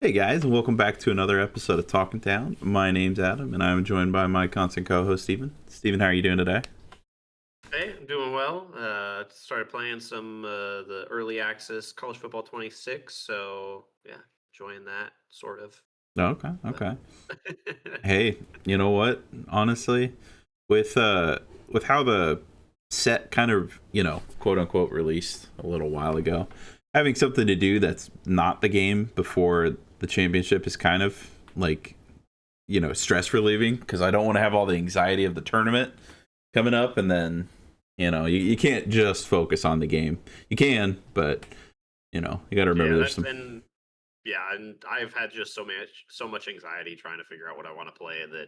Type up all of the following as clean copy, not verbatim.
Hey guys, and welcome back to another episode of Talking Town. My name's Adam, and I'm joined by my constant co-host Steven. Steven, how are you doing today? Hey, I'm doing well. Started playing some the early access college football 26, so yeah, enjoying that sort of. Oh, okay, But okay. Hey, you know what? Honestly, with uh with how the set kind of, quote unquote released a little while ago, having something to do that's not the game before the championship is kind of like, stress relieving because I don't want to have all the anxiety of the tournament coming up and then, you can't just focus on the game. You can, but you got to remember yeah, there's that's some. and yeah, and I've had just so much anxiety trying to figure out what I want to play that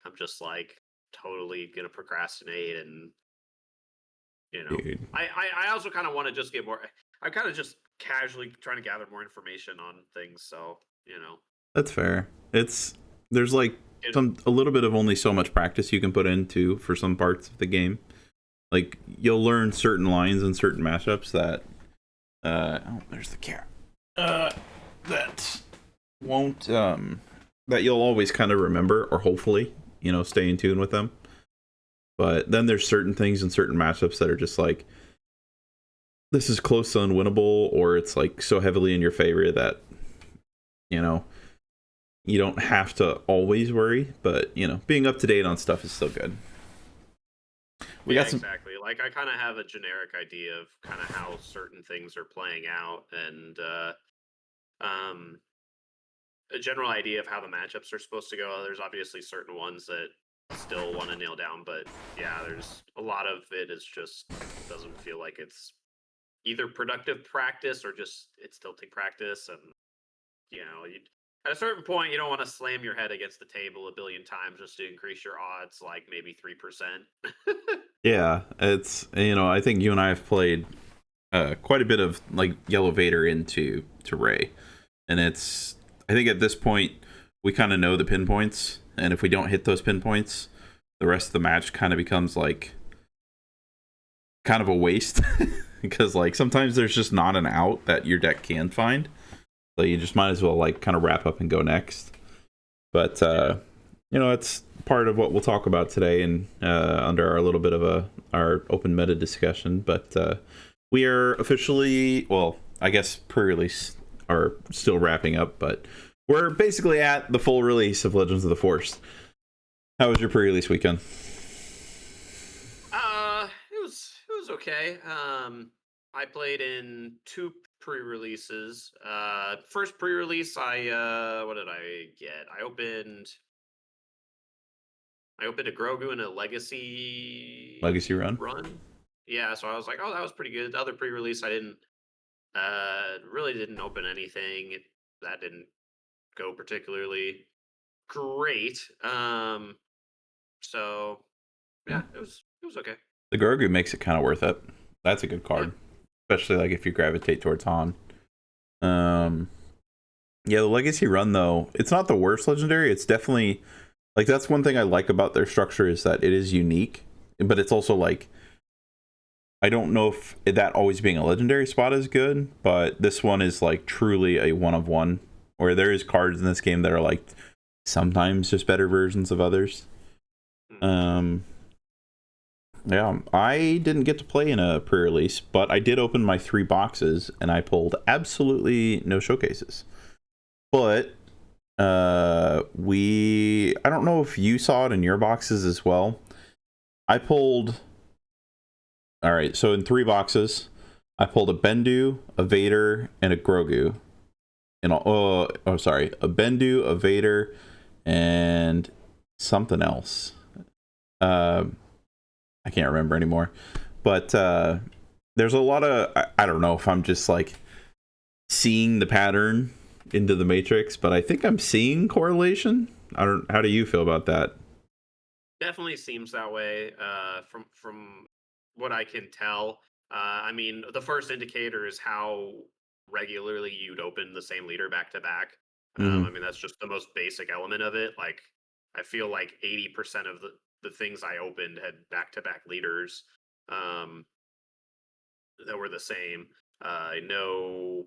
I'm just like totally gonna procrastinate and you know Dude, I also kind of want to just get more. I'm kind of just casually trying to gather more information on things, so that's fair. There's like it, some a little bit of only so much practice you can put into for some parts of the game. Like you'll learn certain lines and certain matchups that oh, there's the cat. Uh that won't that you'll always kind of remember or hopefully, stay in tune with them. But then there's certain things in certain matchups that are just like this is close to unwinnable, or it's like so heavily in your favor that you know you don't have to always worry. But being up to date on stuff is still good. We Yeah, got some. exactly. Like I kind of have a generic idea of kind of how certain things are playing out and um a general idea of how the matchups are supposed to go. There's obviously certain ones that still want to nail down, but yeah, there's a lot of it is just doesn't feel like it's either productive practice or just it's tilting practice and you at a certain point you don't want to slam your head against the table a billion times just to increase your odds like maybe 3%. Yeah, it's I think you and I have played quite a bit of like Yellow Vader into to Ray, and it's I think at this point we kind of know the pinpoints, and if we don't hit those pinpoints, the rest of the match kind of becomes like kind of a waste because like sometimes there's just not an out that your deck can find, so you just might as well like kind of wrap up and go next. But Yeah. it's part of what we'll talk about today and under our little bit of our open meta discussion. But we are officially, well, I guess pre-release are still wrapping up, but we're basically at the full release of Legends of the Force. How was your pre-release weekend? It was okay. I played in two pre-releases. First pre-release, what did I get? I opened a Grogu and a Legacy Legacy run? run. Yeah, so I was like, oh, that was pretty good. The other pre-release, I didn't really didn't open anything. That didn't go particularly great. So Yeah. yeah, it was okay. The Grogu makes it kind of worth it. That's a good Yeah. card, especially like if you gravitate towards Han. Um, yeah, the Legacy run though, it's not the worst legendary. It's definitely like that's one thing I like about their structure is that it is unique, but it's also like I don't know if that always being a legendary spot is good, but this one is like truly a one of one, where there is cards in this game that are like sometimes just better versions of others. Mm. Um, yeah, I didn't get to play in a pre-release, but I did open my 3 boxes and I pulled absolutely no showcases. But we I don't know if you saw it in your boxes as well. I pulled all right, so in 3 boxes, I pulled a Bendu, a Vader, and a Grogu. And sorry, a Bendu, a Vader, and something else. Uh, I can't remember anymore. But there's a lot of I don't know if I'm just like seeing the pattern into the matrix, but I think I'm seeing correlation. I don't. How do you feel about that? Definitely seems that way. From what I can tell. I mean, the first indicator is how regularly you'd open the same leader back to back. I Hmm. mean, that's just the most basic element of it. Like, I feel like 80% of the things I opened had back to back leaders um, that were the same. I know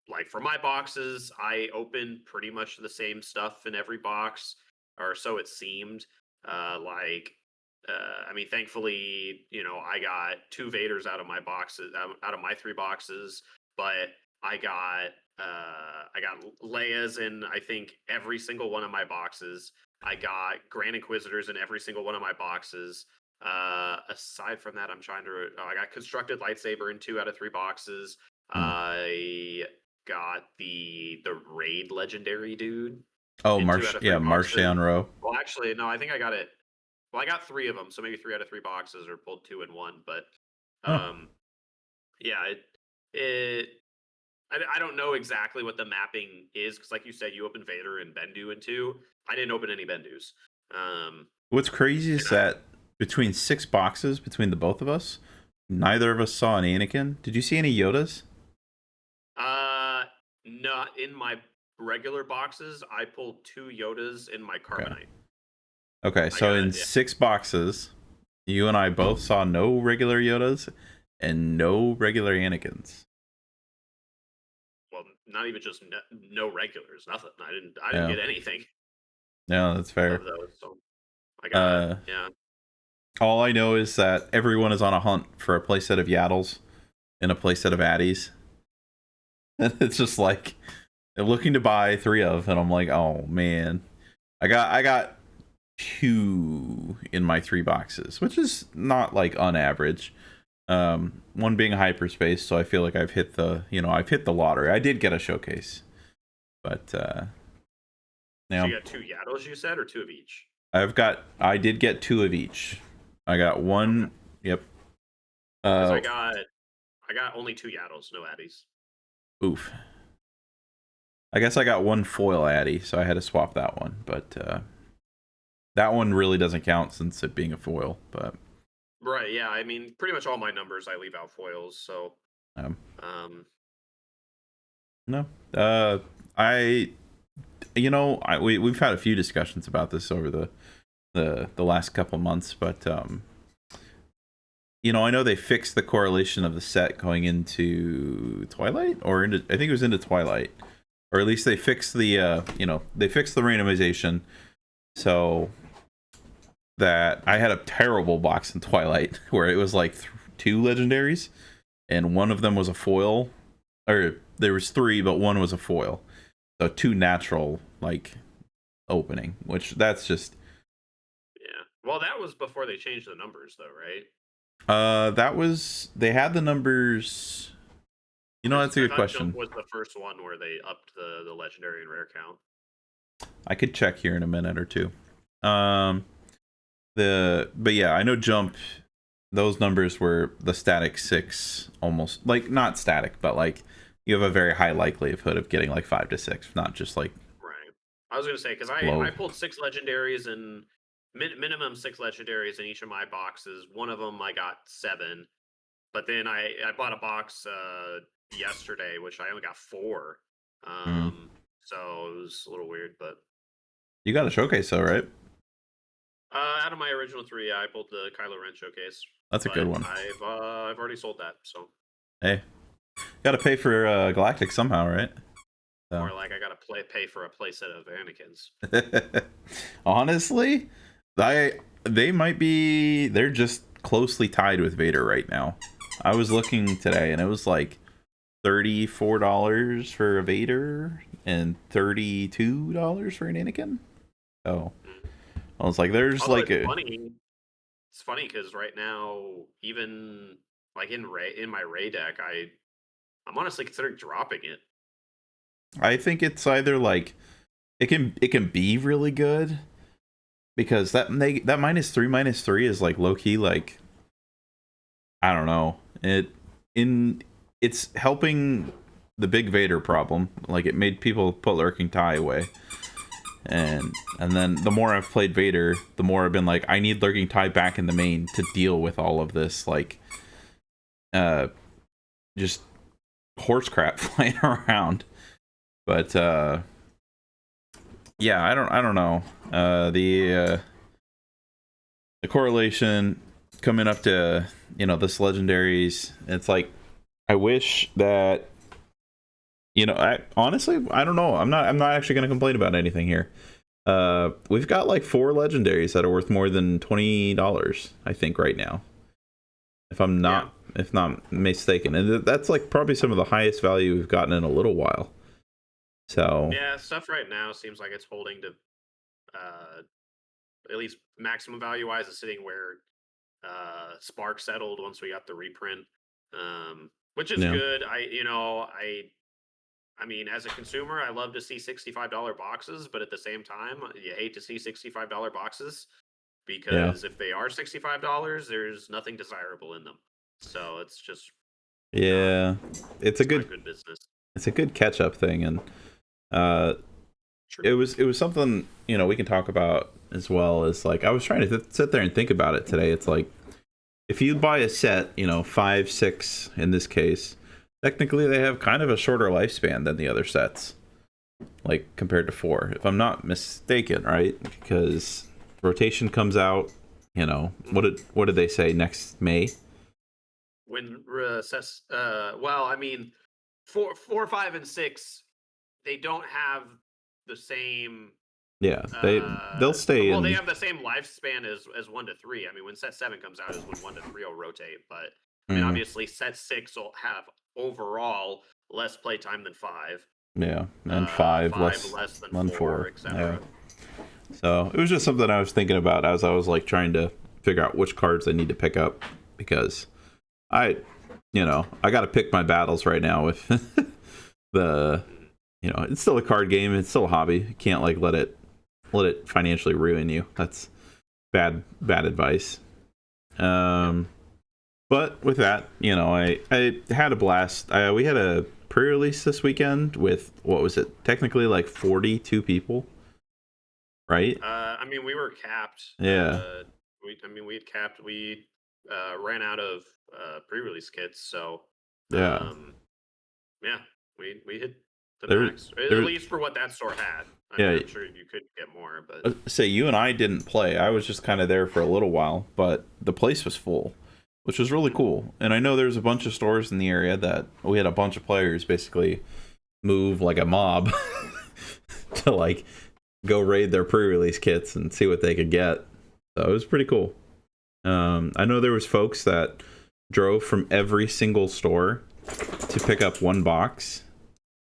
like for my boxes, I opened pretty much the same stuff in every box, or so it seemed. I mean, thankfully, I got two Vaders out of my boxes, out of my three boxes, but I got I got Leia's in I think every single one of my boxes. I got Grand Inquisitors in every single one of my boxes. Aside from that, I got Constructed Lightsaber in two out of three boxes. Hmm. I got the Raid Legendary dude Oh, in two out of three Marche boxes. on row. Well, actually, no, I think I got it. Well, I got three of them, so maybe three out of three boxes, or pulled two in one. But Huh. um, yeah, it I don't know exactly what the mapping is because, like you said, you opened Vader and Bendu in two. I didn't open any Bendus. Um, What's crazy is and that between 6 boxes between the both of us, neither of us saw an Anakin. Did you see any Yodas? not in my regular boxes. I pulled two Yodas in my Okay. Carbonite. Okay, I so got in yeah. 6 boxes, you and I both saw no regular Yodas and no regular Anakins. Well, not even just no regulars, nothing. I didn't Yeah. get anything Yeah, that's fair. of those. So I got Uh, yeah. all I know is that everyone is on a hunt for a playset of Yaddles and a playset of Addies. And it's just like they're looking to buy 3 of, and I'm like, oh man. I got 2 in my 3 boxes, which is not like on average. One being hyperspace, so I feel like I've hit the lottery. I did get a showcase, but So now you got two Yaddles, you said, or two of each? I did get 2 of each. I got Okay. one. Yep. Because I got only two Yaddles, no Addies. Oof. I guess I got one foil Addy, so I had to swap that one, but that one really doesn't count since it being a foil. But Right, yeah. I mean, pretty much all my numbers I leave out foils, so um, um no, I we've had a few discussions about this over the last couple months, but I know they fixed the correlation of the set going into Twilight, or into, I think it was into Twilight, or at least they fixed they fixed the randomization so that I had a terrible box in Twilight where it was like 2 legendaries and one of them was a foil, or there was 3 but one was a foil, so 2 natural like opening, which that's just yeah. Well, that was before they changed the numbers though, right? that was, they had the numbers. That's a I good thought Jump question. was the first one where they upped the legendary and rare count. I could check here in a minute or two. um but yeah, I know Jump, those numbers were the static 6, almost like not static, but like you have a very high likelihood of getting like 5 to 6, not just like Right. I was gonna say because low. I pulled six legendaries and minimum six legendaries in each of my boxes. One of them I got 7, but then I bought a box yesterday, which I only got 4. Mm. So it was a little weird, but You got a showcase though, right? out of my original 3, I pulled the Kylo Ren showcase, That's a good but one. I've already sold that, so Hey, gotta pay for Galactic somehow, right? So more like I gotta pay for a playset of Anakin's. honestly, they're just closely tied with Vader right now. I was looking today and it was like $34 for a Vader and $32 for an Anakin. So Mm. I was like, there's Although like a, it's funny because right now, even like in my Ray deck, I'm honestly considering dropping it. I think it's either like it can be really good because that -3 is like low key, like I don't know, it's helping the big Vader problem. Like it made people put Lurking Tie away. And then the more I've played Vader, the more I've been like, I need Lurking Tie back in the main to deal with all of this, like just horse crap flying around. But yeah, I don't know. The correlation coming up to this legendaries, it's like I wish that You know, honestly, I don't know. I'm not actually going to complain about anything here. We've got like 4 legendaries that are worth more than $20, I think, right now. If not mistaken, and that's like probably some of the highest value we've gotten in a little while. So Yeah, stuff right now seems like it's holding to uh, at least maximum value wise is sitting where Spark settled once we got the reprint, which is yeah, good. I mean, as a consumer, I love to see $65 boxes, but at the same time, you hate to see $65 boxes yeah, because if they are $65, there's nothing desirable in them. So it's just not yeah. It's a it's not good good business. it's a good catch up thing, and uh, Sure. it was something, you know, we can talk about as well. As like I was trying to sit there and think about it today. It's like if you buy a set, you know, 5, 6 in this case, technically they have kind of a shorter lifespan than the other sets, like compared to 4, if I'm not mistaken, right? Because rotation comes out, you know, what did they say, next May? When well, I mean, 4, 5, and 6, they don't have the same. Yeah, they'll stay Well, they in. have the same lifespan as 1 to 3. I mean, when set 7 comes out is when 1 to 3 will rotate. But I mean, Mm, obviously, set 6 will have overall less playtime than 5. yeah, and 5 5 less less than than 4, 4. Yeah. etc. So it was just something I was thinking about as I was like trying to figure out which cards I need to pick up, because I, you know, I got to pick my battles right now with the, you know, it's still a card game, it's still a hobby. You can't like let it financially ruin you. That's bad advice. But with that, you know, I had a blast. We had a pre-release this weekend with, what was it? Technically like 42 people, right? I mean, we were capped. Yeah. We had capped. We ran out of pre-release kits, so Yeah. um, yeah, we hit the There max, there at least for what that store had. I mean, yeah, I'm sure you could get more, but say you and I didn't play. I was just kind of there for a little while, but the place was full, which was really cool. And I know there's a bunch of stores in the area that we had a bunch of players basically move like a mob to like go raid their pre-release kits and see what they could get. So it was pretty cool. I know there was folks that drove from every single store to pick up one box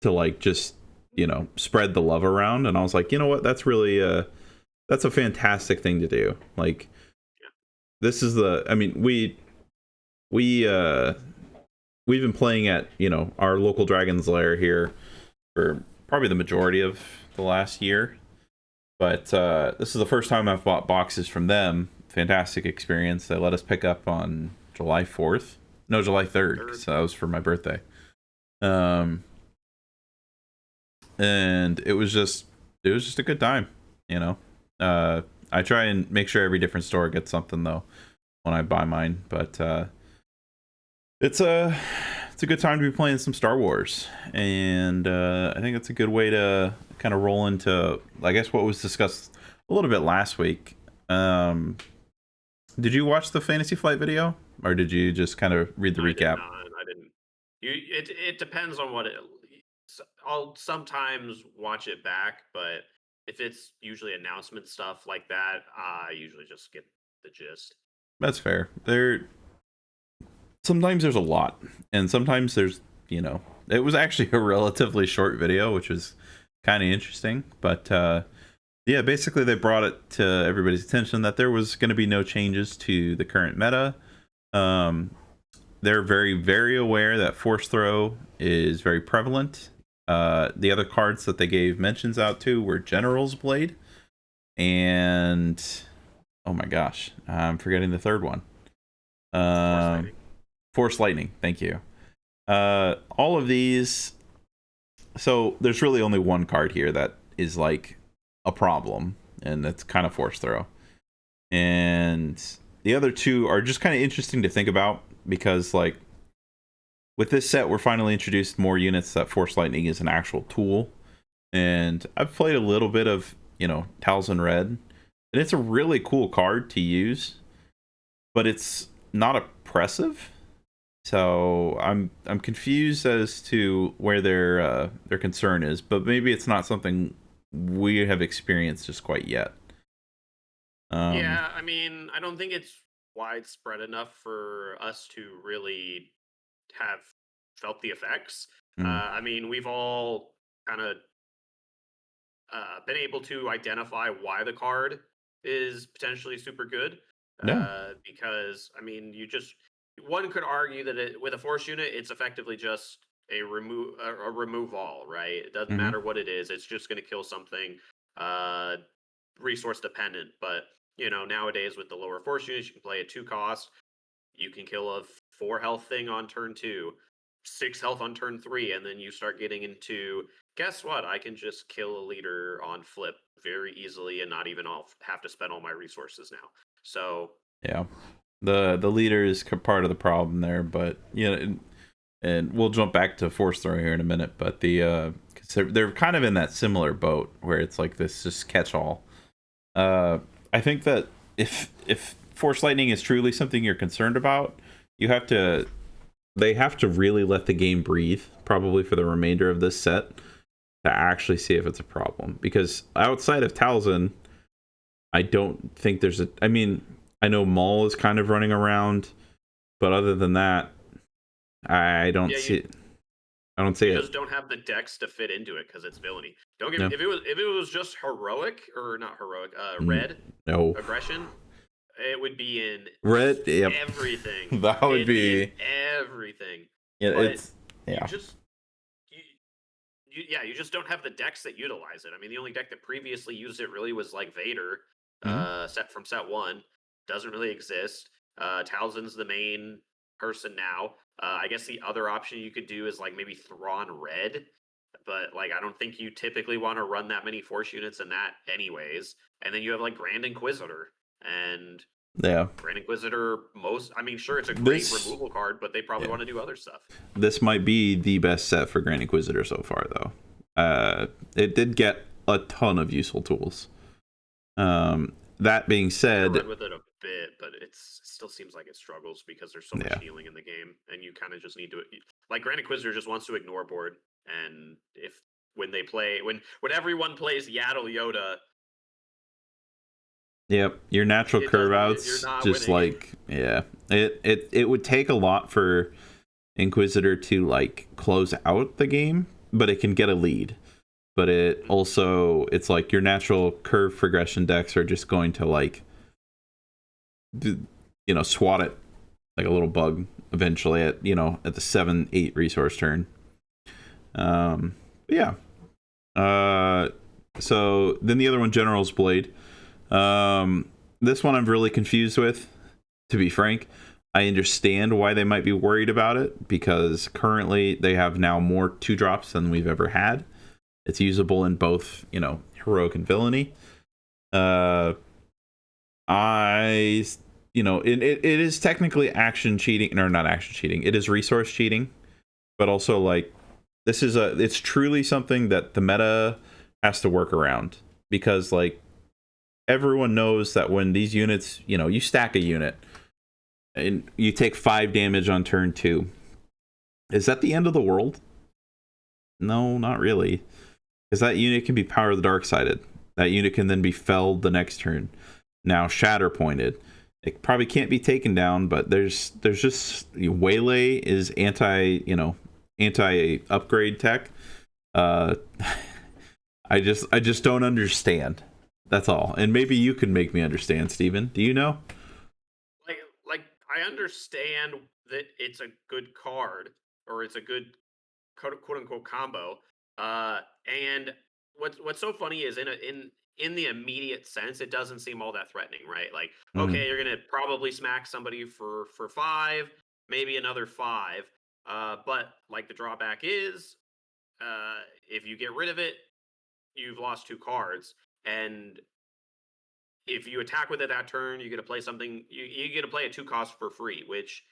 to like just, you know, spread the love around. And I was like, you know what, that's really that's a fantastic thing to do. Like, this is the, I mean, we we've been playing at, you know, our local Dragon's Lair here for probably the majority of the last year, but this is the first time I've bought boxes from them. Fantastic experience. They let us pick up on July 4th, no, July 3rd, so that was for my birthday. And it was just a good time, you know. I try and make sure every different store gets something though when I buy mine, but it's a good time to be playing some Star Wars, and I think it's a good way to kind of roll into, I guess, what was discussed a little bit last week. Did you watch the Fantasy Flight video, or did you just kind of read the recap? I didn't. It depends on what it. I'll sometimes watch it back, but if it's usually announcement stuff like that, I usually just get the gist. That's fair. Sometimes there's a lot, and sometimes there's, you know, it was actually a relatively short video, which was kind of interesting. But yeah, basically they brought it to everybody's attention that there was going to be no changes to the current meta. They're very, very aware that Force Throw is very prevalent. The other cards that they gave mentions out to were General's Blade and, oh my gosh, I'm forgetting the third one. Force Lightning. Thank you. All of these. So there's really only one card here that is like a problem, and that's kind of Force Throw. And the other two are just kind of interesting to think about, because like with this set, we're finally introduced more units that Force Lightning is an actual tool. And I've played a little bit of, you know, Talzin Red, and it's a really cool card to use, but it's not oppressive. So I'm confused as to where their concern is, but maybe it's not something we have experienced just quite yet. Yeah, I mean, I don't think it's widespread enough for us to really have felt the effects. Mm, I mean, we've all kind of been able to identify why the card is potentially super good. yeah. Because I mean, one could argue that with a force unit, it's effectively just a remove all, right? It doesn't Hmm. matter what it is; it's just going to kill something uh, resource dependent. But nowadays with the lower force units, you can play a 2 cost. You can kill a 4 health thing on turn 2, 6 health on turn 3, and then you start getting into, guess what? I can just kill a leader on flip very easily and not even have to spend all my resources now. So Yeah. The leader is part of the problem there, but and we'll jump back to force throw here in a minute, but cause they're kind of in that similar boat where it's like this just catch all. I think that if force lightning is truly something you're concerned about, you have to they have to really let the game breathe probably for the remainder of this set to actually see if it's a problem, because outside of Talzin, I don't think there's a. I mean, I know Maul is kind of running around, but other than that, I don't yeah, see it. I don't see you it. just don't have the decks to fit into it because it's villainy. Don't get me, No, if it was just heroic or not heroic, N- red no. aggression, it would be in Red. Yep, everything. that would It'd be in be. everything. Yeah, But it's you yeah. just you just don't have the decks that utilize it. I mean, the only deck that previously used it really was like Vader, Hmm. set from set one. Doesn't really exist. Talzin's the main person now. I guess the other option you could do is like maybe Thrawn Red, but like I don't think you typically want to run that many force units in that anyways. And then you have like Grand Inquisitor, and Yeah. Grand Inquisitor, I mean, sure, it's a great This. removal card, but they probably Yeah. want to do other stuff. This might be the best set for Grand Inquisitor so far, though. It did get a ton of useful tools. That being Kind of said, run with it a bit, but it still seems like it struggles because there's so much yeah, healing in the game, and you kind of just need to like Grand Inquisitor just wants to ignore board, and if when they play when everyone plays Yaddle Yoda, yep, your natural it curve doesn't you're outs, not just winning. like yeah, it would take a lot for Inquisitor to like close out the game, but it can get a lead. But it also it's like your natural curve progression decks are just going to like swat it like a little bug eventually at at the 7-8 resource turn. Yeah. Uh, so then the other one, General's Blade. This one I'm really confused with, to be frank. I understand why they might be worried about it, because currently they have now more 2-drops than we've ever had. It's usable in both, heroic and villainy. Uh, I, it is technically action cheating, or not action cheating. It is resource cheating, but also like it's truly something that the meta has to work around, because like everyone knows that when these units, you stack a unit and you take 5 damage on turn 2, is that the end of the world? No, not really, because that unit can be power of the dark sided. That unit can then be felled the next turn. Now shatter pointed. It probably can't be taken down, but there's just waylay is anti upgrade tech. Uh, I just don't understand. That's all. And maybe you can make me understand, Steven. Do you know? Like I understand that it's a good card or it's a good quote unquote combo. And what's so funny is in the immediate sense, it doesn't seem all that threatening, right? Like, Mm, okay, you're gonna probably smack somebody for 5, maybe another 5. But like the drawback is, if you get rid of it, you've lost 2 cards, and if you attack with it that turn, you get to play something. You get to play a 2 cost for free, which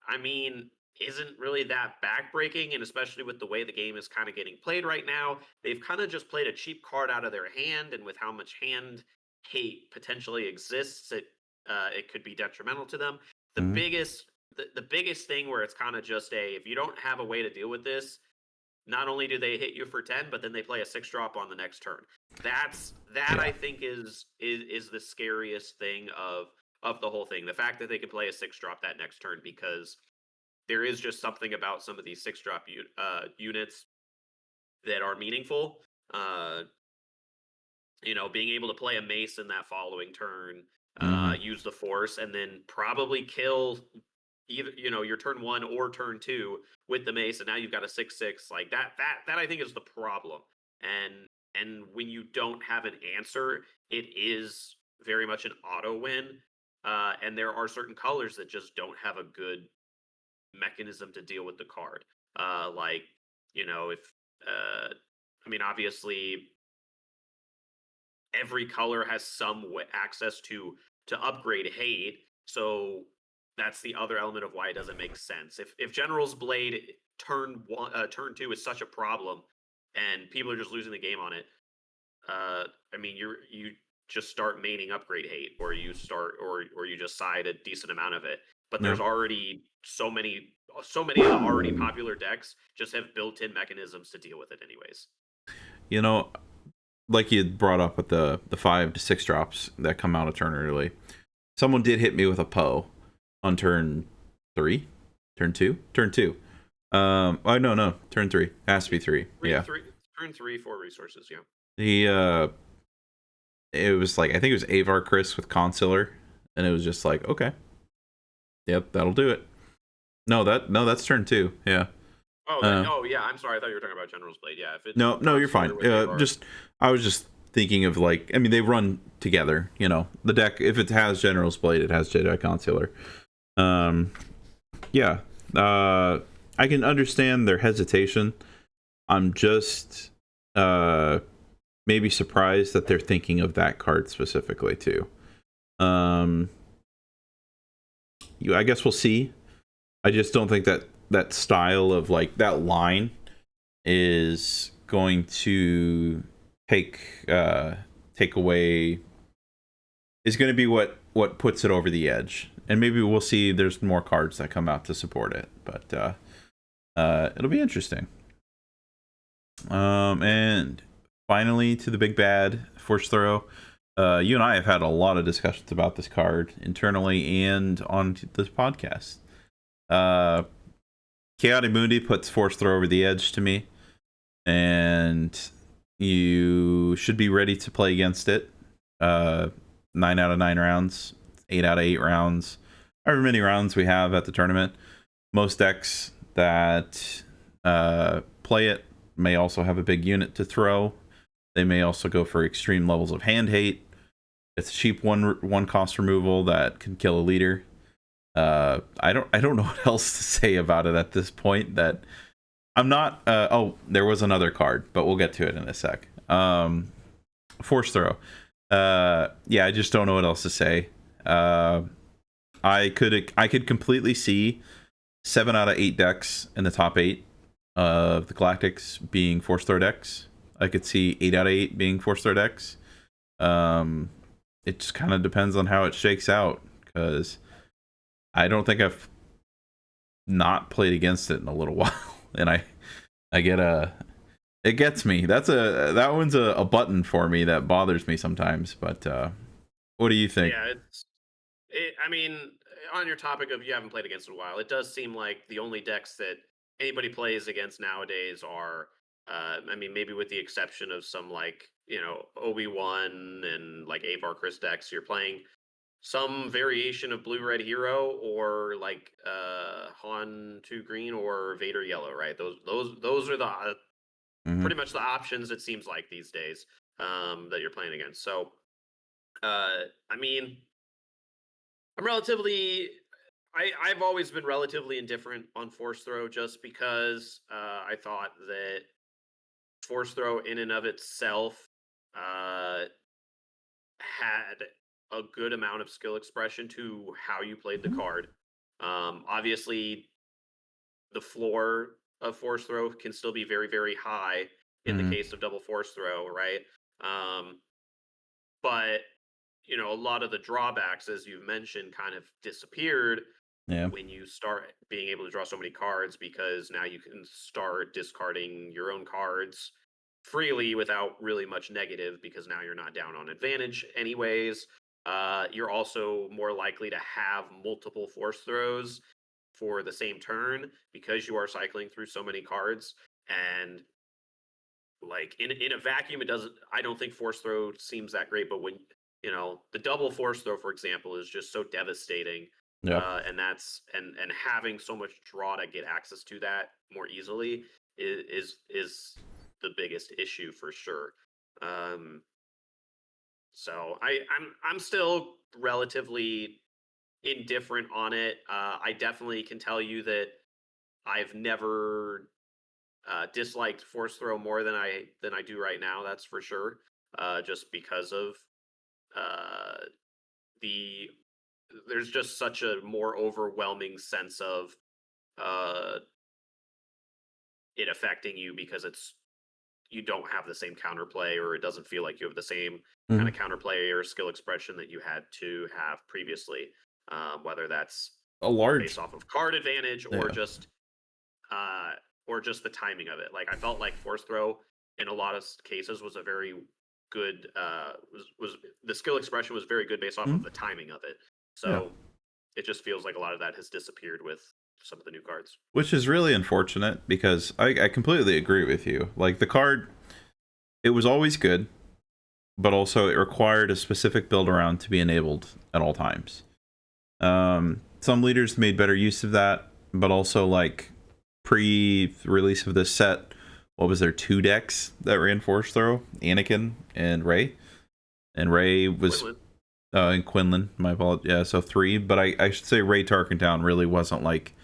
I mean, isn't really that backbreaking, and especially with the way the game is kind of getting played right now, they've kind of just played a cheap card out of their hand, and with how much hand hate potentially exists, it could be detrimental to them. The mm, biggest the biggest thing where it's kind of just if you don't have a way to deal with this, not only do they hit you for 10, but then they play a 6-drop on the next turn. That Yeah. I think is the scariest thing of the whole thing. The fact that they can play a 6-drop that next turn, because there is just something about some of these 6-drop units that are meaningful. Uh, being able to play a mace in that following turn, Hmm. use the force, and then probably kill either your turn 1 or turn 2 with the mace, and now you've got a 6/6 like that I think is the problem. And when you don't have an answer, it is very much an auto win. And there are certain colors that just don't have a good mechanism to deal with the card. Like, if I mean, obviously every color has some access to upgrade hate. So that's the other element of why it doesn't make sense. If General's Blade turn 2 is such a problem, and people are just losing the game on it, I mean, you just start maining upgrade hate, or you start, or you just side a decent amount of it. But Yeah. there's already so many of the already popular decks just have built-in mechanisms to deal with it anyways. You know, like you brought up with the 5 to 6 drops that come out a turn early. Someone did hit me with a Poe on turn 3, turn 2. Oh no, turn 3. Has to be 3. Yeah. Turn 3 4 resources, yeah. He it was like, I think it was Avar Chris with Consular, and it was just like, okay, yep, that'll do it. No, that's turn 2. Yeah. Oh yeah, I'm sorry, I thought you were talking about General's Blade. Yeah, if it's No, you're fine. Consular with Avar. Just I was just thinking of, like, I mean, they run together. The deck, if it has General's Blade, it has Jedi Consular. Yeah. I can understand their hesitation. I'm just maybe surprised that they're thinking of that card specifically too. I guess we'll see. I just don't think that style of, like, that line is going to take away, is going to be what puts it over the edge. And maybe we'll see there's more cards that come out to support it, but it'll be interesting. And finally, to the big bad, Force Throw. You and I have had a lot of discussions about this card internally and on this podcast. Chaotic Mundi puts Force Throw over the edge to me, and you should be ready to play against it. 9 out of 9 rounds, 8 out of 8 rounds, however many rounds we have at the tournament. Most decks that play it may also have a big unit to throw. They may also go for extreme levels of hand hate. It's a cheap one cost removal that can kill a leader. I don't know what else to say about it at this point. That I'm not. There was another card, but we'll get to it in a sec. Force Throw. Yeah, I just don't know what else to say. I could completely see 7 out of 8 decks in the top 8 of the Galactics being Force Throw decks. I could see 8 out of 8 being Force Throw decks. It just kind of depends on how it shakes out, because I don't think I've not played against it in a little while, and I get it gets me. That one's a button for me that bothers me sometimes. But what do you think? Yeah, I mean, on your topic of you haven't played against it in a while, it does seem like the only decks that anybody plays against nowadays are, I mean, maybe with the exception of some, like, Obi-Wan and like Avar Chris decks, you're playing some variation of blue red hero, or like Han 2 green or Vader yellow, right? Those are the Mm-hmm. pretty much the options, it seems like, these days, that you're playing against. So I mean, I'm relatively I've always been relatively indifferent on Force Throw, just because I thought that Force Throw in and of itself uh, had a good amount of skill expression to how you played the card. Obviously, the floor of Force Throw can still be very, very high in the Mm-hmm. case of double Force Throw, right? Um, but a lot of the drawbacks, as you've mentioned, kind of disappeared Yeah. when you start being able to draw so many cards, because now you can start discarding your own cards freely without really much negative, because now you're not down on advantage anyways. You're also more likely to have multiple force throws for the same turn because you are cycling through so many cards. And like in a vacuum, it doesn't. I don't think force throw seems that great, but when the double force throw, for example, is just so devastating. Yeah. And having so much draw to get access to that more easily is the biggest issue for sure. Um, so I'm still relatively indifferent on it. I definitely can tell you that I've never disliked force throw more than I do right now. That's for sure. Just because of uh, the there's just such a more overwhelming sense of uh, it affecting you, because you don't have the same counterplay, or it doesn't feel like you have the same kind Mhm. of counterplay or skill expression that you had to have previously. Whether that's A large. based off of card advantage Yeah. uh, or just the timing of it. Like I felt like force throw in a lot of cases was a very good was the skill expression was very good based off of Mhm. the timing of it. Yeah. So it just feels like a lot of that has disappeared with some of the new cards. Which is really unfortunate because I completely agree with you. Like the card, it was always good, but also it required a specific build around to be enabled at all times. Some leaders made better use of that, but also like pre-release of this set, what was there, 2 decks that ran Force Throw? Anakin and Rey. And Rey was Quinlan. and Quinlan, my apologies. Yeah, so 3. But I should say Rey Tarkentown really wasn't like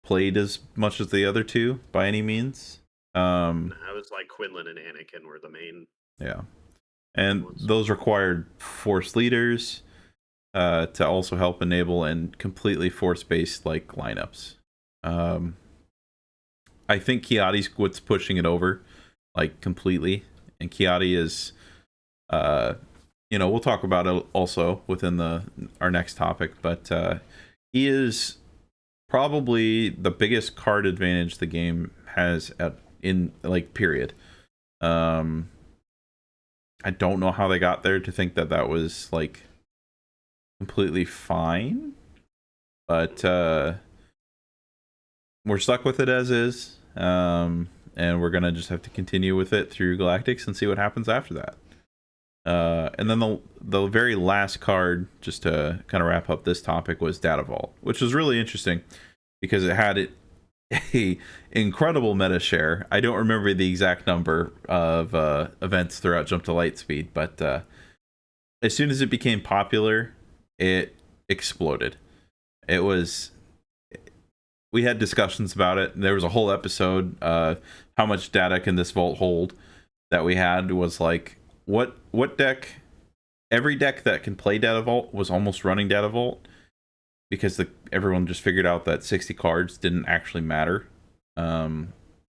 played as much as the other 2 by any means. I was like Quinlan and Anakin were the main Yeah. And ones. those required Force leaders to also help enable and completely Force-based like lineups. I think Kiadi's what's pushing it over, like completely. And Kiadi is, we'll talk about it also within our next topic, but he is probably the biggest card advantage the game has in like period. I don't know how they got there to think that was like completely fine, but we're stuck with it as is. And we're gonna just have to continue with it through Galactics and see what happens after that. And then the very last card, just to kind of wrap up this topic, was Data Vault, which was really interesting because it had a incredible meta share. I don't remember the exact number of events throughout Jump to Light Speed, but as soon as it became popular, it exploded. It was. We had discussions about it. There was a whole episode. How much data can this vault hold? That we had was like, what deck? Every deck that can play Data Vault was almost running Data Vault because everyone just figured out that 60 cards didn't actually matter, and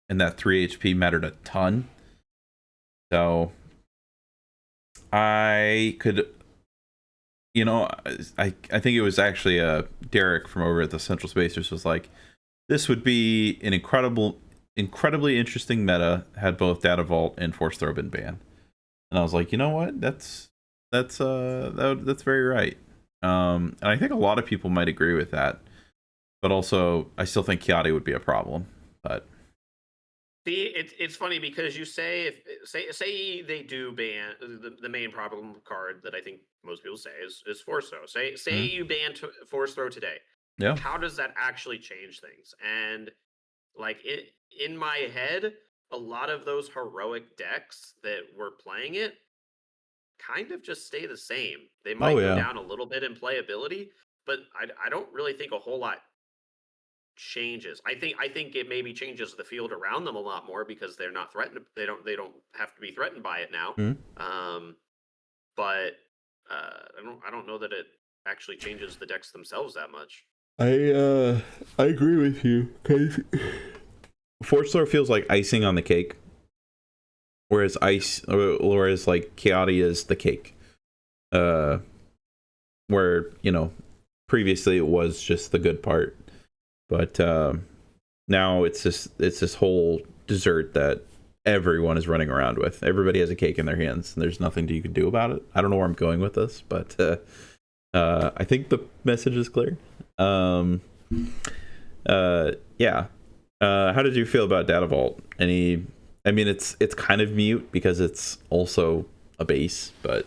that 3 HP mattered a ton. So I could, I think it was actually Derek from over at the Central Spacers was like, this would be an incredibly interesting meta had both Data Vault and Force Throw been banned. And I was like, you know what? That's very right. And I think a lot of people might agree with that. But also, I still think Kiadi would be a problem. But See, it's funny because you say say they do ban the main problem card that I think most people say is force throw. Say you ban force throw today. yeah, How does that actually change things? And like in my head, a lot of those heroic decks that were playing it kind of just stay the same. They oh might go yeah, down a little bit in playability, but I don't really think a whole lot changes. I think it maybe changes the field around them a lot more because they're not threatened. They don't have to be threatened by it now. hmm Um, but I don't know that it actually changes the decks themselves that much. I agree with you because Force Throw feels like icing on the cake, whereas like Kiadi is the cake. Where previously it was just the good part, but now it's this whole dessert that everyone is running around with. Everybody has a cake in their hands, and there's nothing you can do about it. I don't know where I'm going with this, but I think the message is clear. Yeah. How did you feel about Data Vault? I mean, it's kind of mute because it's also a base, but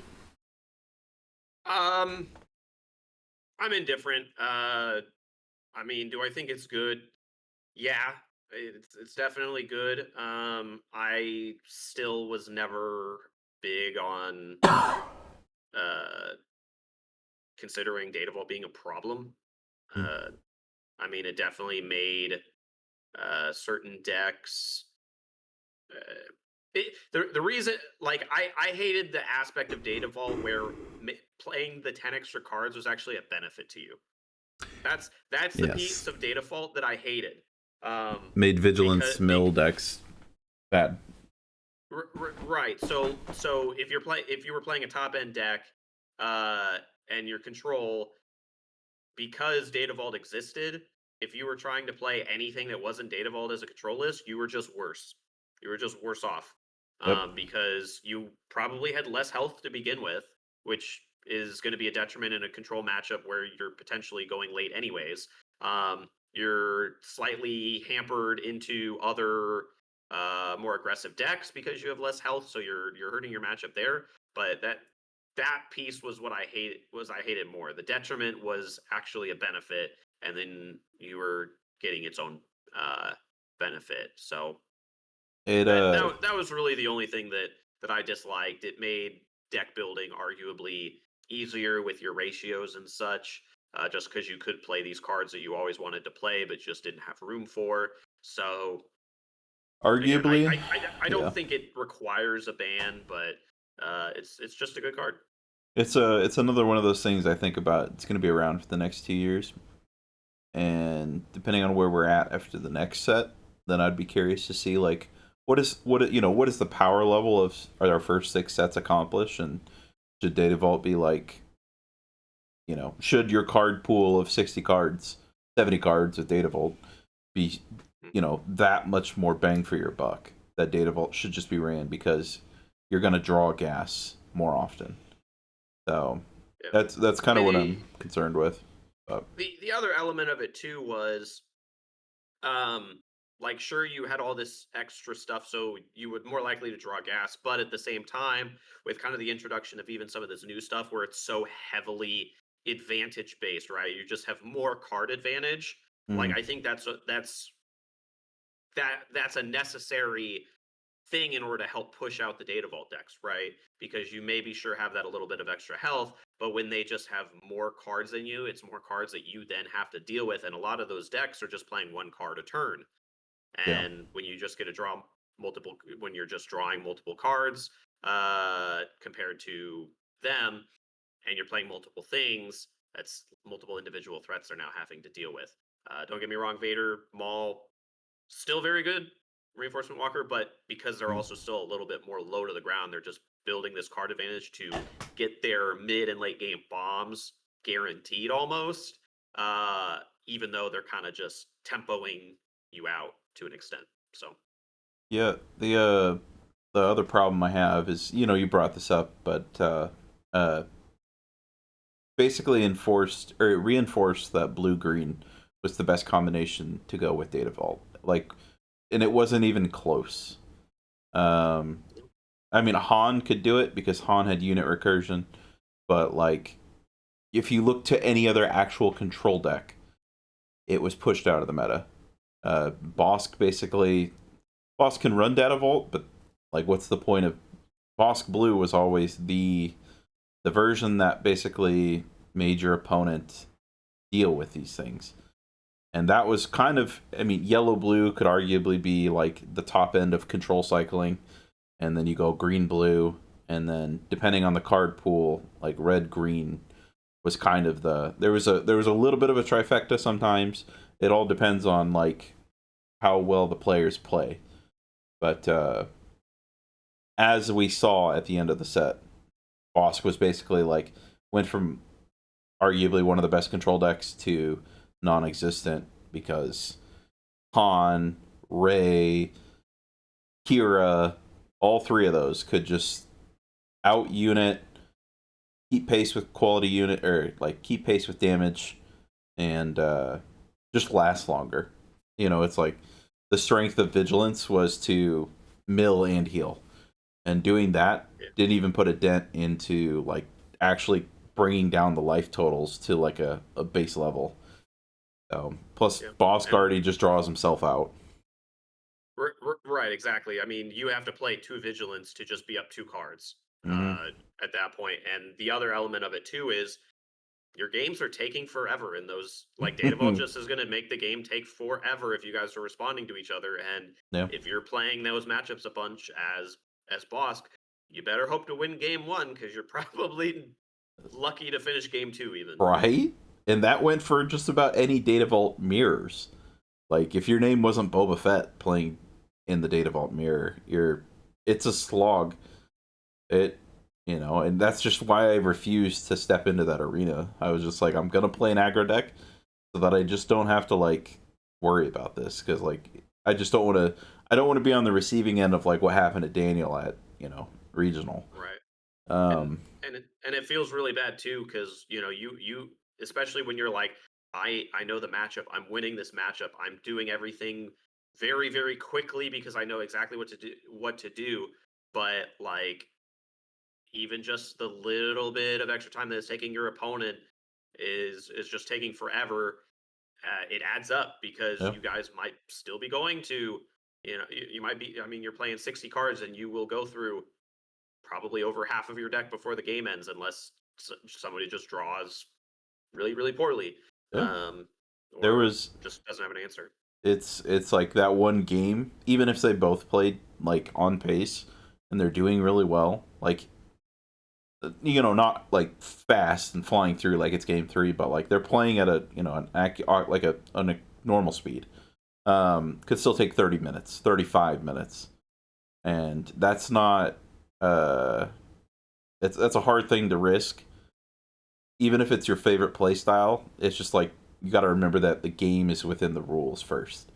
I'm indifferent. I mean, do I think it's good? Yeah, it's definitely good. I still was never big on uh considering Data Vault being a problem. Uh, I mean, it definitely made certain decks. The reason, like, I hated the aspect of Data Vault where playing the 10 extra cards was actually a benefit to you. That's the yes, piece of Data Vault that I hated. made Because Vigilance Mill decks bad. right. So if you were playing a top end deck, and your control, because Data Vault existed, if you were trying to play anything that wasn't Data Vault as a control list, you were just worse. You were just worse off, Yep. because you probably had less health to begin with, which is going to be a detriment in a control matchup where you're potentially going late anyways. You're slightly hampered into other more aggressive decks because you have less health, so you're hurting your matchup there. But that piece was what I hated more. The detriment was actually a benefit, and then you were getting its own benefit. So It that was really the only thing that I disliked. It made deck building arguably easier with your ratios and such, just because you could play these cards that you always wanted to play but just didn't have room for. So again, arguably, I don't yeah, think it requires a ban, but it's just a good card. it's another one of those things I think about. It's going to be around for the next 2 years, and depending on where we're at after the next set, then I'd be curious to see like what is the power level of our first 6 sets accomplish, and should Data Vault be like, should your card pool of 60 cards, 70 cards with Data Vault be, that much more bang for your buck? That Data Vault should just be ran because you're going to draw gas more often. So Yeah. that's I kind of mean, what I'm concerned with. But the other element of it too was, um, like, sure, you had all this extra stuff, so you were more likely to draw gas, but at the same time, with kind of the introduction of even some of this new stuff where it's so heavily advantage based, right? You just have more card advantage. Like, mm, I think that's a necessary thing in order to help push out the Data Vault decks, right? Because you maybe sure have that a little bit of extra health, but when they just have more cards than you, it's more cards that you then have to deal with, and a lot of those decks are just playing one card a turn. yeah, And when you just get to draw when you're just drawing multiple cards, compared to them, and you're playing multiple things, that's multiple individual threats they're now having to deal with. Don't get me wrong, Vader, Maul, still very good reinforcement walker, but because they're mm, also still a little bit more low to the ground, they're just building this card advantage to get their mid and late game bombs guaranteed almost, even though they're kind of just tempoing you out to an extent. So yeah. The other problem I have is, you brought this up, but uh, basically enforced or reinforced that blue green was the best combination to go with Data Vault. Like, and it wasn't even close. Um, I mean, Han could do it because Han had unit recursion, but like, if you look to any other actual control deck, it was pushed out of the meta. Bosk can run Data Vault, but like, what's the point of Bosk Blue? Was always the version that basically made your opponent deal with these things. And that was kind of, I mean, yellow blue could arguably be like the top end of control cycling, and then you go green blue, and then depending on the card pool, like red green was kind of there was a little bit of a trifecta sometimes. It all depends on like how well the players play. But as we saw at the end of the set, Bosk was basically like went from arguably one of the best control decks to non-existent because Han, Ray, Kira, all three of those could just out unit, keep pace with quality unit, or like keep pace with damage, and just last longer. It's like the strength of vigilance was to mill and heal, and doing that Yeah. didn't even put a dent into like actually bringing down the life totals to like a base level. Plus, Yeah. Boss And Guard, he just draws himself out. right, exactly. I mean, you have to play 2 vigilance to just be up 2 cards Mm-hmm. at that point. And the other element of it too is your games are taking forever, and those like Data Vault just is going to make the game take forever if you guys are responding to each other. And Yeah. if you're playing those matchups a bunch as Bosk, you better hope to win game 1 because you're probably lucky to finish game 2 even. Right? And that went for just about any Data Vault mirrors. Like, if your name wasn't Boba Fett playing in the Data Vault mirror, it's a slog. It, and that's just why I refused to step into that arena. I was just like, I'm gonna play an aggro deck so that I just don't have to like worry about this because like I just don't want to. I don't want to be on the receiving end of like what happened to Daniel at regional. Right. and Um, and it feels really bad too because you especially when you're like I know the matchup, I'm winning this matchup, I'm doing everything very very quickly because I know exactly what to do, but like even just the little bit of extra time that it's taking your opponent is just taking forever. It adds up because yeah, you guys might still be going to you might be, I mean, you're playing 60 cards and you will go through probably over half of your deck before the game ends, unless somebody just draws really, really poorly, yeah. There or was just doesn't have an answer. it's like that one game. Even if they both played like on pace and they're doing really well, like not like fast and flying through like it's game three, but like they're playing at a like a normal speed. Could still take 30 minutes, 35 minutes, and that's not that's a hard thing to risk. Even if it's your favorite play style, it's just like you got to remember that the game is within the rules first,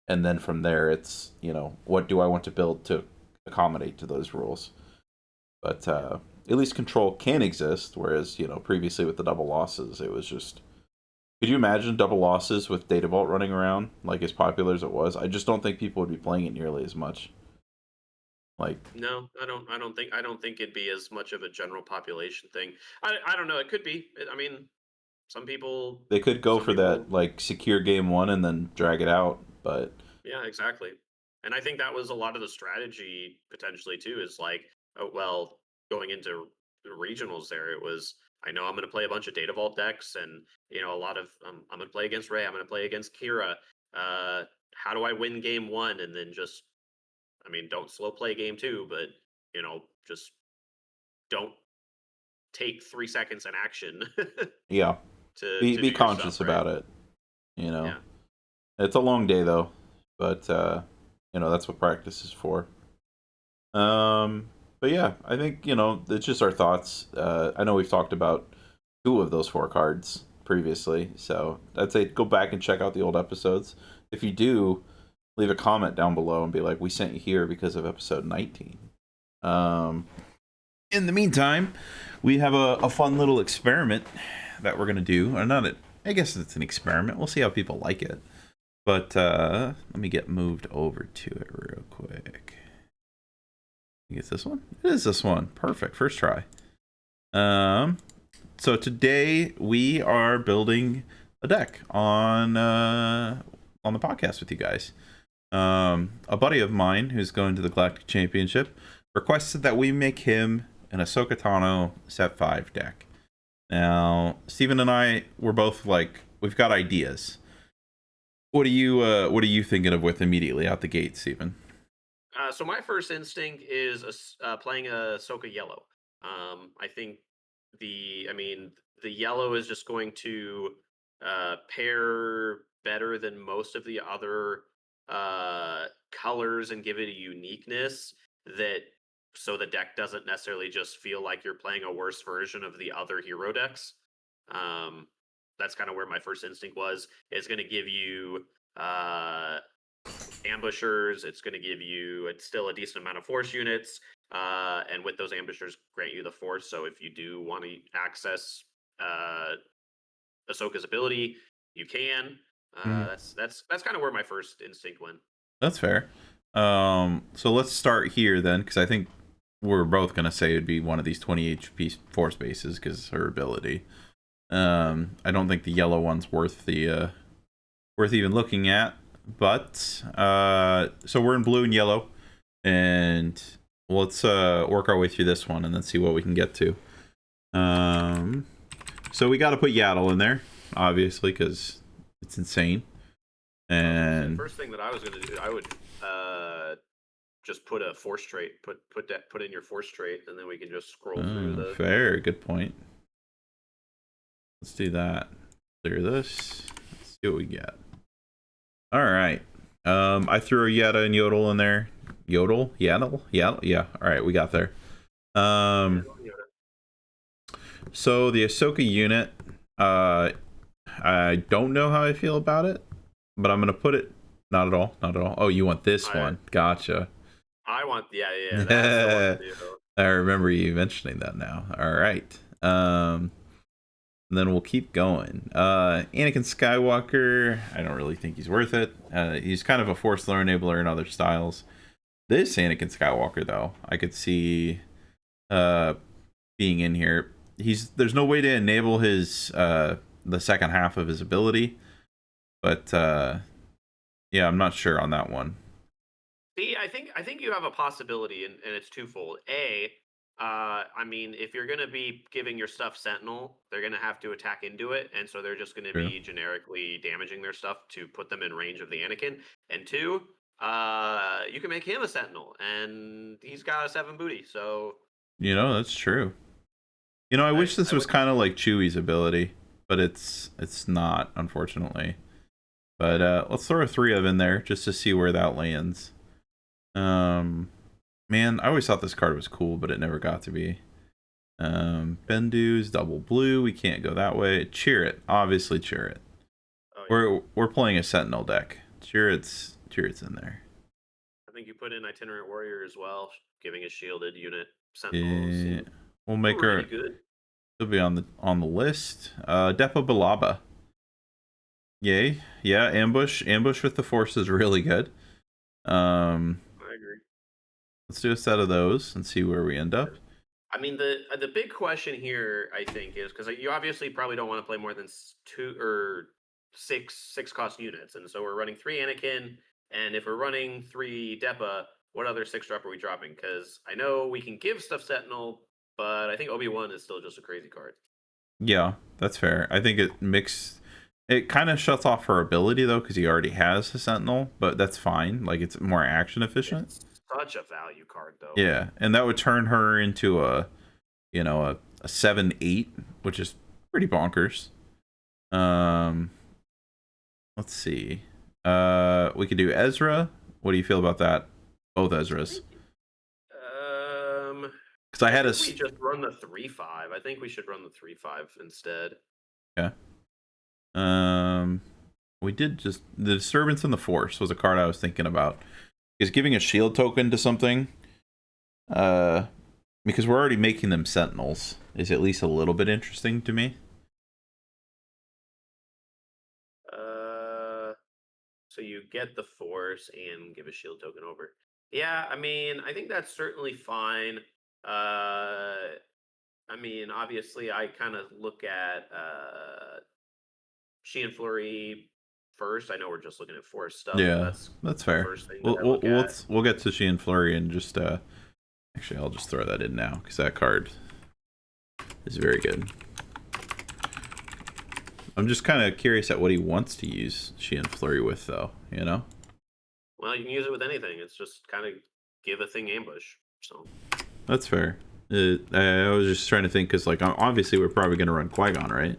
and then from there, it's what do I want to build to accommodate to those rules. But Yeah. at least control can exist, whereas previously with the double losses, it was just. Could you imagine double losses with Data Vault running around like as popular as it was? I just don't think people would be playing it nearly as much. Like No, I don't think it'd be as much of a general population thing. I don't know. It could be. I mean, some people, they could go some for people that like secure game one and then drag it out, but Yeah, exactly. And I think that was a lot of the strategy potentially too, is like, oh, well, going into the regionals there, it was, I know I'm going to play a bunch of Data Vault decks and, a lot of, I'm going to play against Ray, I'm going to play against Kira. How do I win game 1? And then just, I mean, don't slow play game 2, but, just don't take 3 seconds in action yeah, to be do your stuff, conscious right? about it. You know, Yeah. it's a long day though, but that's what practice is for. Um, but yeah, I think it's just our thoughts. I know we've talked about two of those four cards previously, so I'd say go back and check out the old episodes. If you do, leave a comment down below and be like, "We sent you here because of episode 19." Um, in the meantime, we have a fun little experiment that we're gonna do. Or not, I guess it's an experiment. We'll see how people like it. But let me get moved over to it real quick. I think it's this one. It is this one. Perfect. First try. Um, so today we are building a deck on the podcast with you guys. A buddy of mine who's going to the Galactic Championship requested that we make him an Ahsoka Tano Set 5 deck. Now, Steven and I were both like, we've got ideas. What are you thinking of with immediately out the gate, Steven? So my first instinct is playing a Ahsoka Yellow. I think I mean, the yellow is just going to pair better than most of the other colors and give it a uniqueness that so the deck doesn't necessarily just feel like you're playing a worse version of the other hero decks. Um, that's kind of where my first instinct was. It's going to give you uh, ambushers. It's going to give you still a decent amount of force units, and with those ambushers, grant you the force. So if you do want to access uh, Ahsoka's ability, you can. Mhm. That's kind of where my first instinct went. That's fair. So let's start here then, because I think we're both gonna say it'd be one of these 20 HP force bases because her ability. I don't think the yellow one's worth even looking at. But so we're in blue and yellow, and let's work our way through this one and then see what we can get to. So we got to put Yaddle in there, obviously, because it's insane. The And first thing that I was going to do, I would just put a force trait, put in your force trait, and then we can just scroll through the. fair, good point. Let's do that. Clear this. Let's see what we get. All right. I threw a Yetta and Yodel in there. Yodel? Yaddle? Yaddle? Yeah. All right, we got there. So the Ahsoka unit, I don't know how I feel about it, but I'm gonna put it. Not at all. Not at all. Oh, you want this one? Gotcha. I want, yeah, that's the one to do. I remember you mentioning that now. All right. Then we'll keep going. Anakin Skywalker, I don't really think he's worth it. He's kind of a force lower enabler in other styles. This Anakin Skywalker, though, I could see being in here. There's no way to enable his the second half of his ability, but yeah, I'm not sure on that one. See, I think you have a possibility, and it's twofold. I mean, if you're gonna be giving your stuff Sentinel, they're gonna have to attack into it, and so they're just gonna True. be generically damaging their stuff to put them in range of the Anakin. And two, you can make him a Sentinel, and he's got a 7 booty. So That's true. I wish this I was would. kind of like Chewie's ability, but it's not, unfortunately. But let's throw a 3 of in there just to see where that lands. Man, I always thought this card was cool, but it never got to be. Bendu's double blue. We can't go that way. Cheer it, obviously cheer it. Oh, yeah. We're playing a Sentinel deck. Cheer it's in there. I think you put in Itinerant Warrior as well, giving a shielded unit. Sentinels seem We'll make really her. good. She'll be on the list. Depa Balaba. Yay. Yeah, ambush. Ambush with the force is really good. I agree. Let's do a set of those and see where we end up. I mean, the big question here, I think, is because you obviously probably don't want to play more than 2 or 6 cost units, and so we're running 3 Anakin, and if we're running 3 Depa, what other 6 drop are we dropping? Because I know we can give stuff Sentinel, but I think Obi-Wan is still just a crazy card. Yeah, that's fair. I think it kind of shuts off her ability though, because he already has a Sentinel, but that's fine. Like it's more action efficient. It's such a value card, though. Yeah, and that would turn her into a 7/8, which is pretty bonkers. Let's see. We could do Ezra. What do you feel about that? Both Ezras. Because I had we just run the 3/5. I think we should run the 3/5 instead. Yeah. We did just the Disturbance in the Force was a card I was thinking about. Is giving a shield token to something, because we're already making them Sentinels, is at least a little bit interesting to me. So you get the Force and give a shield token over. Yeah, I mean, I think that's certainly fine. I mean, obviously, I kind of look at She and Flurry first. I know we're just looking at Force stuff, but Yeah, that's that's the fair. first thing that I look at. We'll get to She and Flurry and just actually I'll just throw that in now because that card is very good. I'm just kind of curious at what he wants to use She and Flurry with, though. Well, you can use it with anything. It's just kind of give a thing ambush. So that's fair. I was just trying to think because, like, obviously we're probably going to run Qui-Gon, right?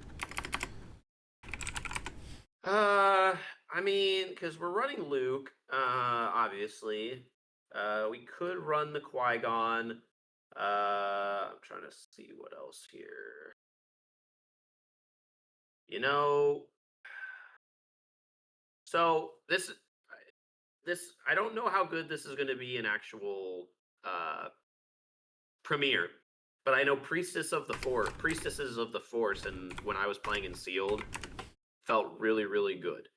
I mean, because we're running Luke, obviously. We could run the Qui-Gon. I'm trying to see what else here. You know, so this I don't know how good this is going to be in actual uh premiere, but I know priestesses of the force, and when I was playing in sealed, felt really really good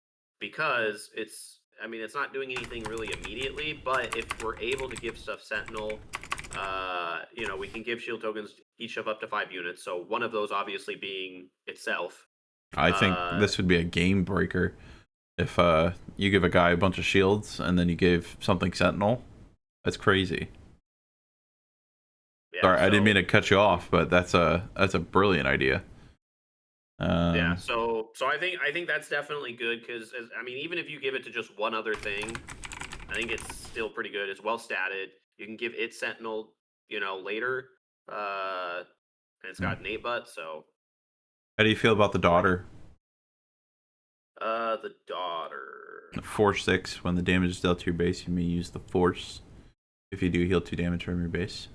because I mean it's not doing anything really immediately, but if we're able to give stuff sentinel, we can give shield tokens each of up to 5 units, so one of those obviously being itself. I think uh this would be a game breaker if you give a guy a bunch of shields and then you gave something sentinel. That's crazy. yeah, Sorry, I didn't mean so to cut you off, but that's a brilliant idea. yeah, Um, so I think that's definitely good because I mean even if you give it to just one other thing, I think it's still pretty good. It's well statted. You can give it Sentinel, later. Uh, and it's yeah. got innate butt, so How do you feel about the like daughter? the daughter. Force 6. When the damage is dealt to your base, you may use the force. If you do, heal 2 damage from your base.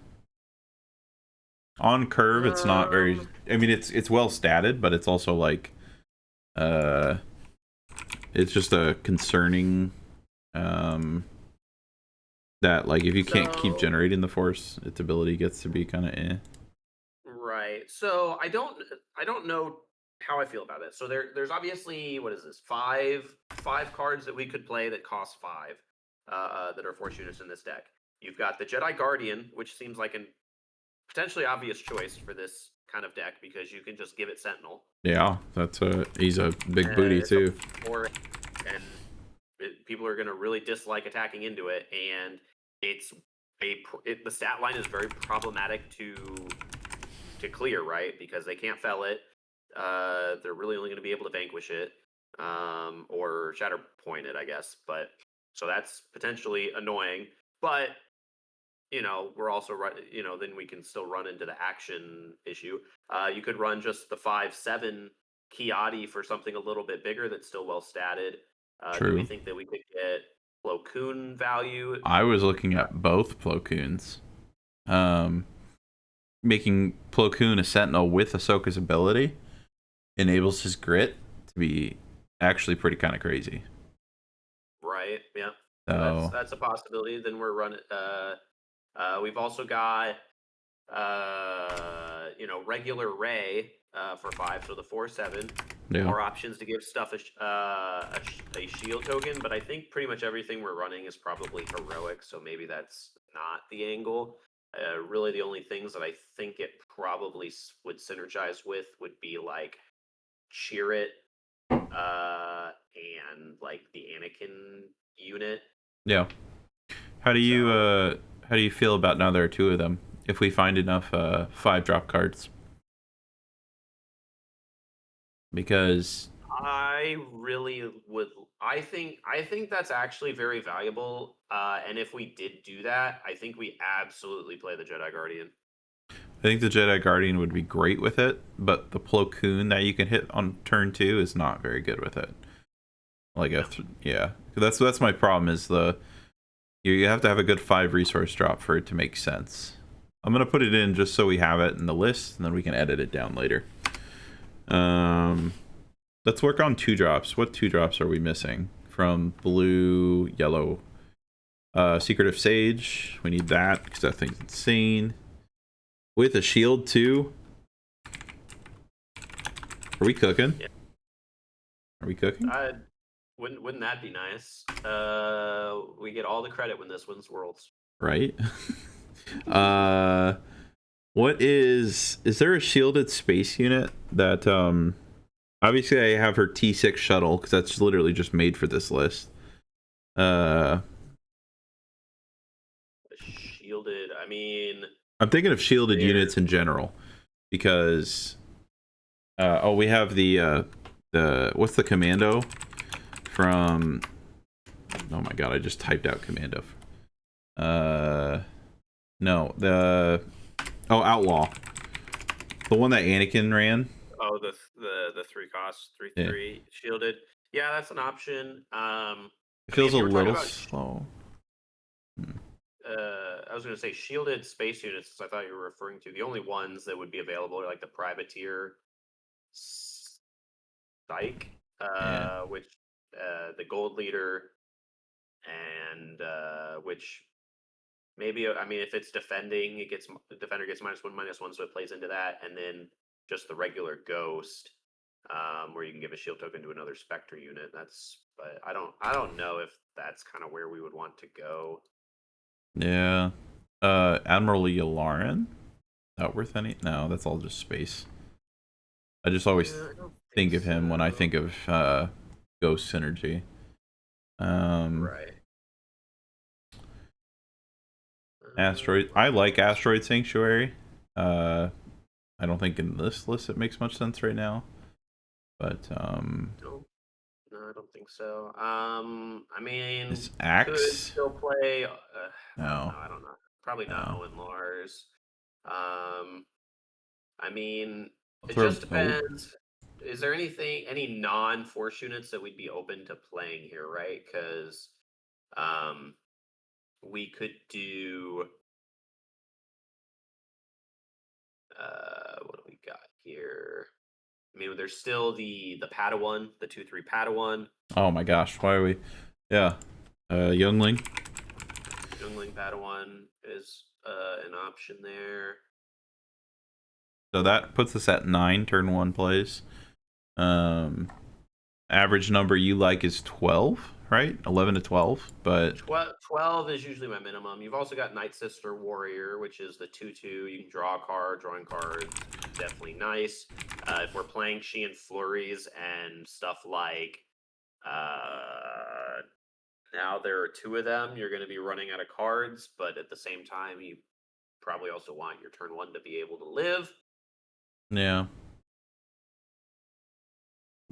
On curve, it's not very. Um, I mean, it's well statted, but it's also like, uh, it's just a concerning, um, that like if you can't keep so generating the force, its ability gets to be kind of eh. right. So I don't know how I feel about it. So there's obviously what is this? Five cards that we could play that cost 5. That are force units in this deck. You've got the Jedi Guardian, which seems like an potentially obvious choice for this kind of deck because you can just give it Sentinel. Yeah, he's a big booty It's a too. 4, and people are going to really dislike attacking into it, and it's the stat line is very problematic to clear, right? Because they can't fell it. They're really only going to be able to vanquish it, or shatter point it, I guess. But so that's potentially annoying. But we're also then we can still run into the action issue. You could run just the 5/7 Kiadi for something a little bit bigger that's still well statted. Do we True. think that we could get Plo Koon value? I was looking at both Plo Koons. Um, Making Plo Koon a sentinel with Ahsoka's ability enables his grit to be actually pretty kind of crazy. Right. Yeah. So that's So that's a possibility. Then we're running. We've also got regular Ray for 5, so the 4/7. yeah, More options to give stuff a shield token, but I think pretty much everything we're running is probably heroic, so maybe that's not the angle. Really, the only things that I think it probably would synergize with would be like Cheer It, and like the Anakin unit. yeah. How do you So uh how do you feel about now there are 2 of them? If we find enough 5-drop cards, because I really would. I think that's actually very valuable. And if we did do that, I think we absolutely play the Jedi Guardian. I think the Jedi Guardian would be great with it, but the Plo Koon that you can hit on turn 2 is not very good with it. Like No. yeah, that's my problem is you have to have a good 5 resource drop for it to make sense. I'm gonna put it in just so we have it in the list, and then we can edit it down later. Um, let's work on 2 drops. What 2 drops are we missing from blue, yellow? Secretive Sage. We need that because that thing's insane. With a shield too. Are we cooking? Yeah. Are we cooking? Wouldn't that be nice? We get all the credit when this wins Worlds. Right. uh, what is there a shielded space unit that obviously I have her T6 shuttle because that's literally just made for this list. Uh, Shielded. I mean, I'm thinking of shielded they're units in general because we have the what's the commando from? Oh my god, I just typed out commando. No, outlaw, the one that Anakin ran. the 3 cost 3 Yeah, 3 shielded. Yeah, that's an option. it I mean, feels if a you were talking little about slow. I was going to say shielded space units, I thought you were referring to the only ones that would be available are like the privateer Dyke, Yeah. which the gold leader, and which maybe I mean if it's defending, the defender gets -1/-1, so it plays into that, and then just the regular ghost, where you can give a shield token to another Spectre unit. But I don't know if that's kind of where we would want to go. Yeah. Admiral Yularen? Not worth any? No, that's all just space. I just always Yeah, I don't think think of him when I so. think of Ghost Synergy. Right. Asteroid. I like Asteroid Sanctuary. Uh, I don't think in this list it makes much sense right now. But No, no, I don't think so. I mean, it's could Axe. still play. I don't No, know. I don't know. Probably not no. Owen Lars. Um, I mean, I'll it throw just Bolt. depends. Is there any non-force units that we'd be open to playing here, right? Because um, we could do. What do we got here? I mean, there's still the Padawan, the 2/3 Padawan. Oh my gosh, why are we? Yeah, Youngling. Youngling Padawan is an option there. So that puts us at 9 turn 1 plays. Um, Average number you like is 12, right? 11 to 12, but 12 is usually my minimum. You've also got Night Sister Warrior, which is the 2/2. You can draw a card, drawing cards. Definitely nice. If we're playing Sheehan Flurries and stuff like now there are two of them, you're going to be running out of cards, but at the same time, you probably also want your turn 1 to be able to live. yeah.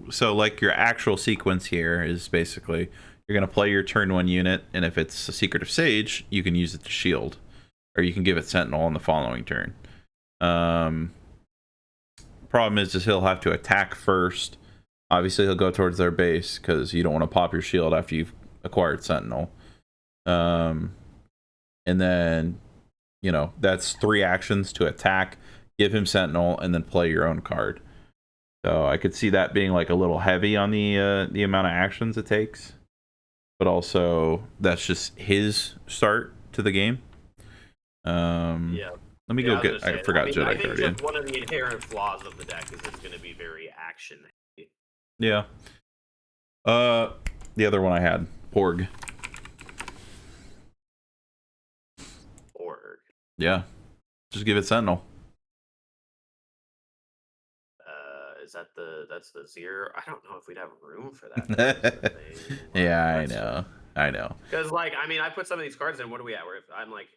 So like your actual sequence here is basically you're gonna play your turn 1 unit, and if it's a Secret of Sage, you can use it to shield, or you can give it Sentinel on the following turn. Um, Problem is he'll have to attack first. Obviously, he'll go towards their base because you don't want to pop your shield after you've acquired Sentinel. Um, and then, that's 3 actions to attack, give him Sentinel, and then play your own card. So I could see that being like a little heavy on the amount of actions it takes, but also that's just his start to the game. Yeah. Let me Yeah, go I was get. gonna I say. I forgot mean, I Jedi think Guardian. just one of the inherent flaws of the deck is it's going to be very action heavy. Yeah. Uh, the other one I had Porg. Or Yeah, just give it Sentinel. is that's the zero? I don't know if we'd have room for that. Though, is the thing. Like, Yeah, I that's just know. I know. because like I mean I put some of these cards in. What are we at? Where I'm like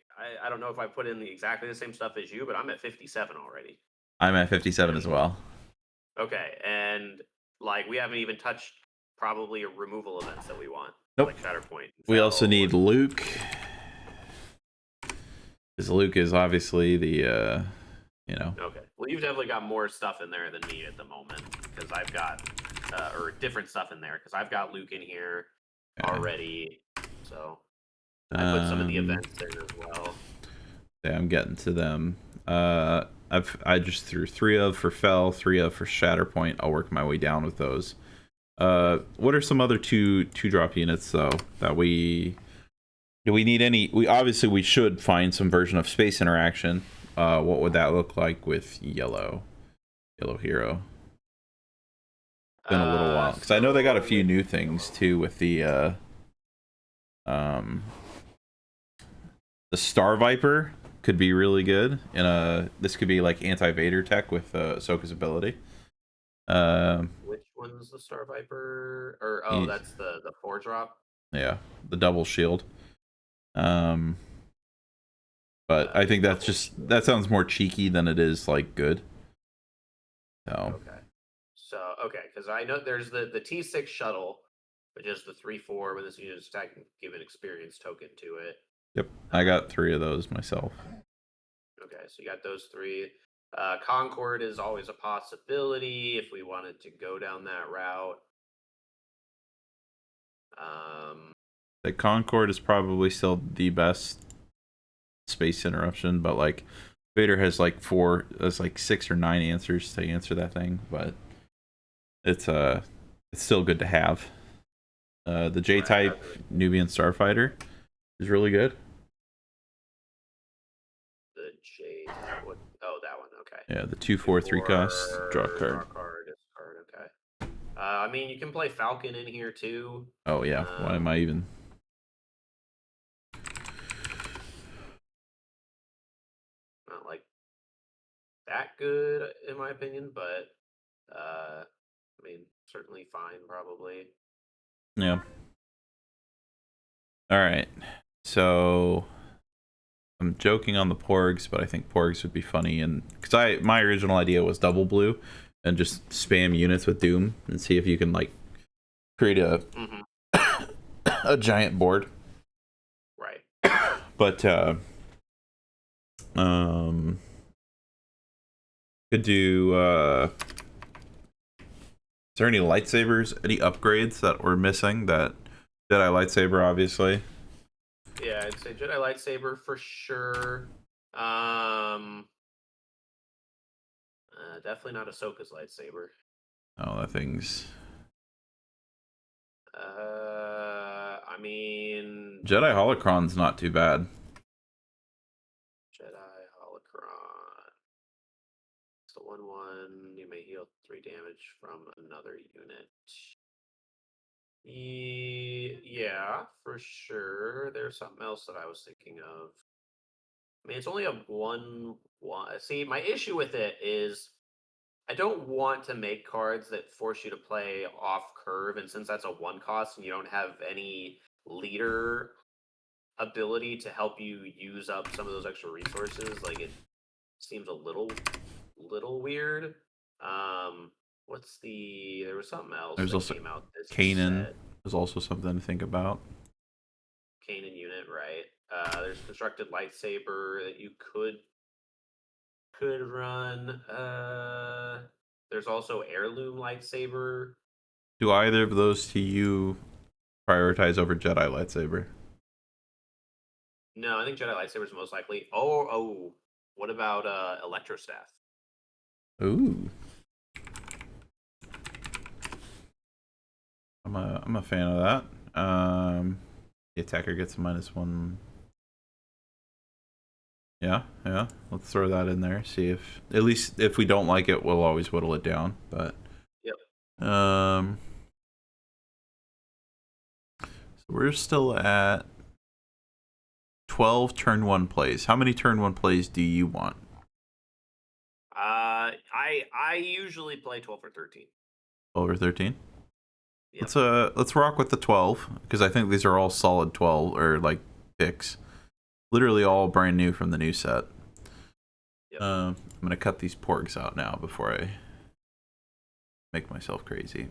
I don't know if I put in exactly the same stuff as you, but I'm at 57 already. I'm at 57 as And well. okay, and like we haven't even touched probably removal events that we want, Nope. like Shatterpoint, We also Fell, or need Luke. Because Luke is obviously the okay. Well, you've definitely got more stuff in there than me at the moment because I've got or different stuff in there because I've got Luke in here already. So I put some of the events in as well. Yeah, I'm getting to them. I just threw 3 of for Fell, 3 of for Shatterpoint. I'll work my way down with those. What are some other two drop units though that do we need any? We should find some version of space interaction. What would that look like with yellow hero? Been a little while because I know they got a few new things too with um the Star Viper could be really good, and this could be like anti-Vader tech with Ahsoka's ability. Which one's the Star Viper? Or He's, that's the 4-drop. yeah, the double shield. Um, but I think that sounds more cheeky than it is like good. So Okay. So okay, because I know there's the T6 shuttle, which is the 3/4 when this unit is attack and give an experience token to it. yep, I got 3 of those myself. Okay, so you got those 3. Concord is always a possibility if we wanted to go down that route. The Concorde is probably still the best space interruption, but like Vader has like 6 or 9 answers to answer that thing, but it's still good to have. The J Right, type definitely. Nubian Starfighter is really good. The J type. What? Oh, that one. Okay. Yeah, the 2/4 3 cost draw Before card. draw card, discard. Okay. I mean, you can play Falcon in here too. Oh yeah, why am I even? Not like that good in my opinion, but I mean, certainly fine, probably. Yeah. All right. So I'm joking on the Porgs, but I think Porgs would be funny, and because my original idea was double blue, and just spam units with Doom and see if you can like create a Mm-hmm. a giant board. Right. But could do. Is there any lightsabers, any upgrades that we're missing? That Jedi lightsaber, obviously. Yeah, I'd say Jedi lightsaber for sure. Definitely not Ahsoka's lightsaber. Oh, that thing's I mean, Jedi holocron's not too bad. Jedi holocron. It's the 1/1. You may heal 3 damage from another unit. Yeah, for sure. There's something else that I was thinking of. I mean, it's only a 1/1. See, my issue with it is I don't want to make cards that force you to play off curve, and since that's a 1 cost and you don't have any leader ability to help you use up some of those extra resources, like it seems a little weird. What's there was something else There's that also came out this Kanan. set. Is also something to think about. Kanan unit, right? There's constructed lightsaber that you could run. There's also heirloom lightsaber. Do either of those to you prioritize over Jedi lightsaber? No, I think Jedi lightsaber is most likely. Oh, what about electro staff? Ooh, I'm a fan of that. The attacker gets a -1. Yeah, yeah. Let's throw that in there. See if at least if we don't like it, we'll always whittle it down. But Yep. so we're still at 12 turn 1 plays. How many turn 1 plays do you want? I usually play 12 or 13. 12 or 13? Yep. Let's rock with the 12 because I think these are all solid 12 or like picks. Literally all brand new from the new set. Yep. I'm gonna cut these porgs out now before I make myself crazy.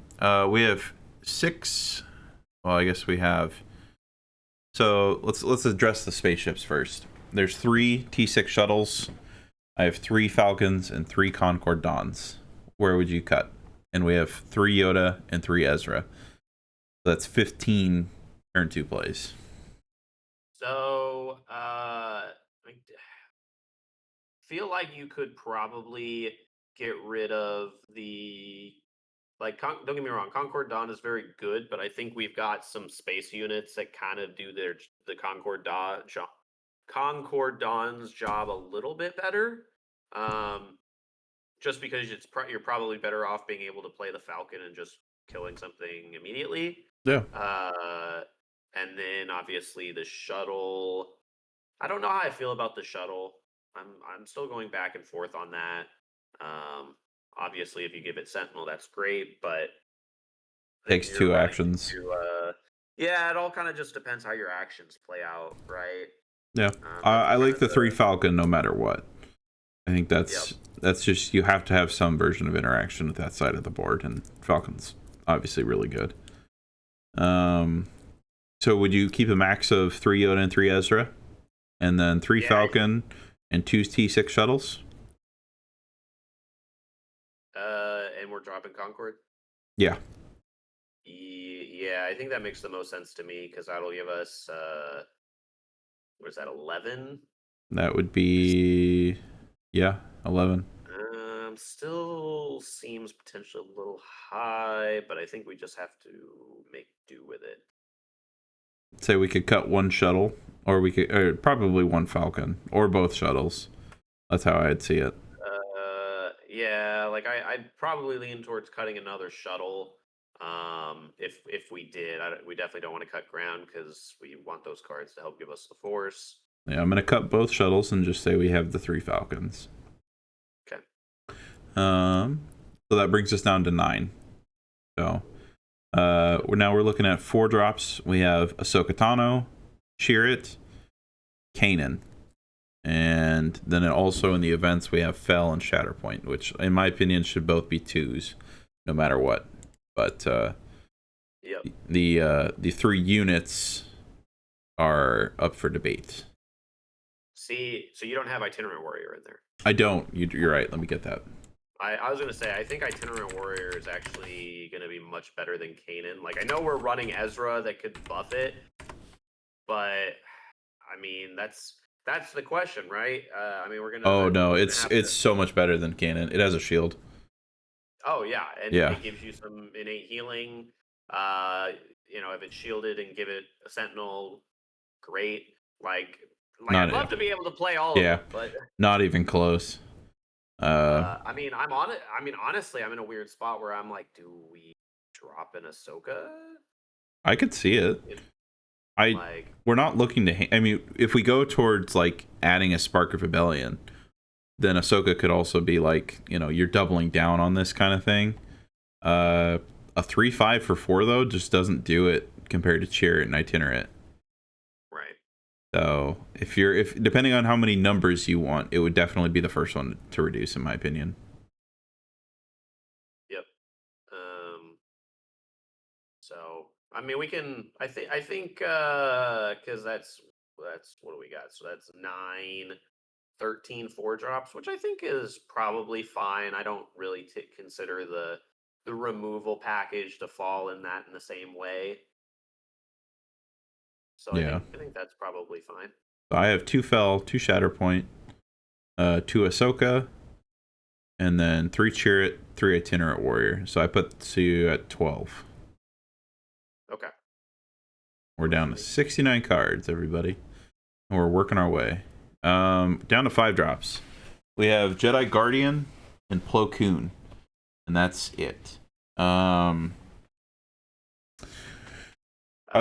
We have 6. Well, I guess we have. So let's address the spaceships first. There's 3 T6 shuttles. I have 3 Falcons and 3 Concord Dons. Where would you cut? And we have 3 Yoda and 3 Ezra. So that's 15 turn 2 plays. So, I feel like you could probably get rid of the don't get me wrong, Concord Dawn is very good, but I think we've got some space units that kind of do the Concord Dawn's job a little bit better. Just because you're probably better off being able to play the Falcon and just killing something immediately. Yeah. And then obviously the shuttle. I don't know how I feel about the shuttle. I'm still going back and forth on that. Obviously, if you give it Sentinel, that's great, but then Takes you're 2 running actions. into, yeah, it all kind of just depends how your actions play out, right? Yeah. That's I kind like of the 3 Falcon no matter what. I think Yep. that's just you have to have some version of interaction with that side of the board, and Falcon's obviously really good. So would you keep a max of 3 Yoda and 3 Ezra, and then 3 Yeah. Falcon and 2 T6 shuttles? And we're dropping Concord. Yeah. Yeah, I think that makes the most sense to me because that'll give us what is that, 11? That would be 11. Still shuttle seems potentially a little high, but I think we just have to make do with it. Say we could cut one shuttle, or we could, or probably one Falcon, or both shuttles. That's how I'd see it. Yeah, like I'd probably lean towards cutting another shuttle. If we did, we definitely don't want to cut ground because we want those cards to help give us the force. Yeah, I'm gonna cut both shuttles and just say we have the 3 Falcons. Okay. So that brings us down to 9. So, we're looking at 4 drops. We have Ahsoka Tano, Chirrut, Kanan. And then also in the events we have Fel and Shatterpoint, which in my opinion should both be 2s, no matter what. But yep. The 3 units are up for debate. See, so you don't have Itinerant Warrior in there. I don't. You're right. Let me get that. I was going to say, I think Itinerant Warrior is actually going to be much better than Kanan. Like, I know we're running Ezra that could buff it, but, I mean, that's the question, right? I mean, we're going to... Oh, no, it's so much better than Kanan. It has a shield. Oh, yeah, and yeah. It gives you some innate healing. If it's shielded and give it a Sentinel, great. I'd love to be able to play all of them, but... Not even close. I mean, honestly, I'm in a weird spot where I'm like, do we drop an Ahsoka? I could see it. We're not looking to. I mean, if we go towards like adding a Spark of Rebellion, then Ahsoka could also be like, you're doubling down on this kind of thing. A 3/5 for 4 though just doesn't do it compared to Chirrut and Itinerant. Right. So if depending on how many numbers you want, it would definitely be the first one to reduce, in my opinion. Yep. So I mean, we can. I think because that's what do we got? So that's 9, 13 4 drops, which I think is probably fine. I don't really consider the removal package to fall in the same way. So I think that's probably fine. I have 2 Fel, 2 Shatterpoint, 2 Ahsoka, and then 3 Chirrut, 3 Itinerant Warrior. So I put you at 12. Okay. We're down to 69 cards, everybody. And we're working our way. Down to 5 drops. We have Jedi Guardian and Plo Koon. And that's it. I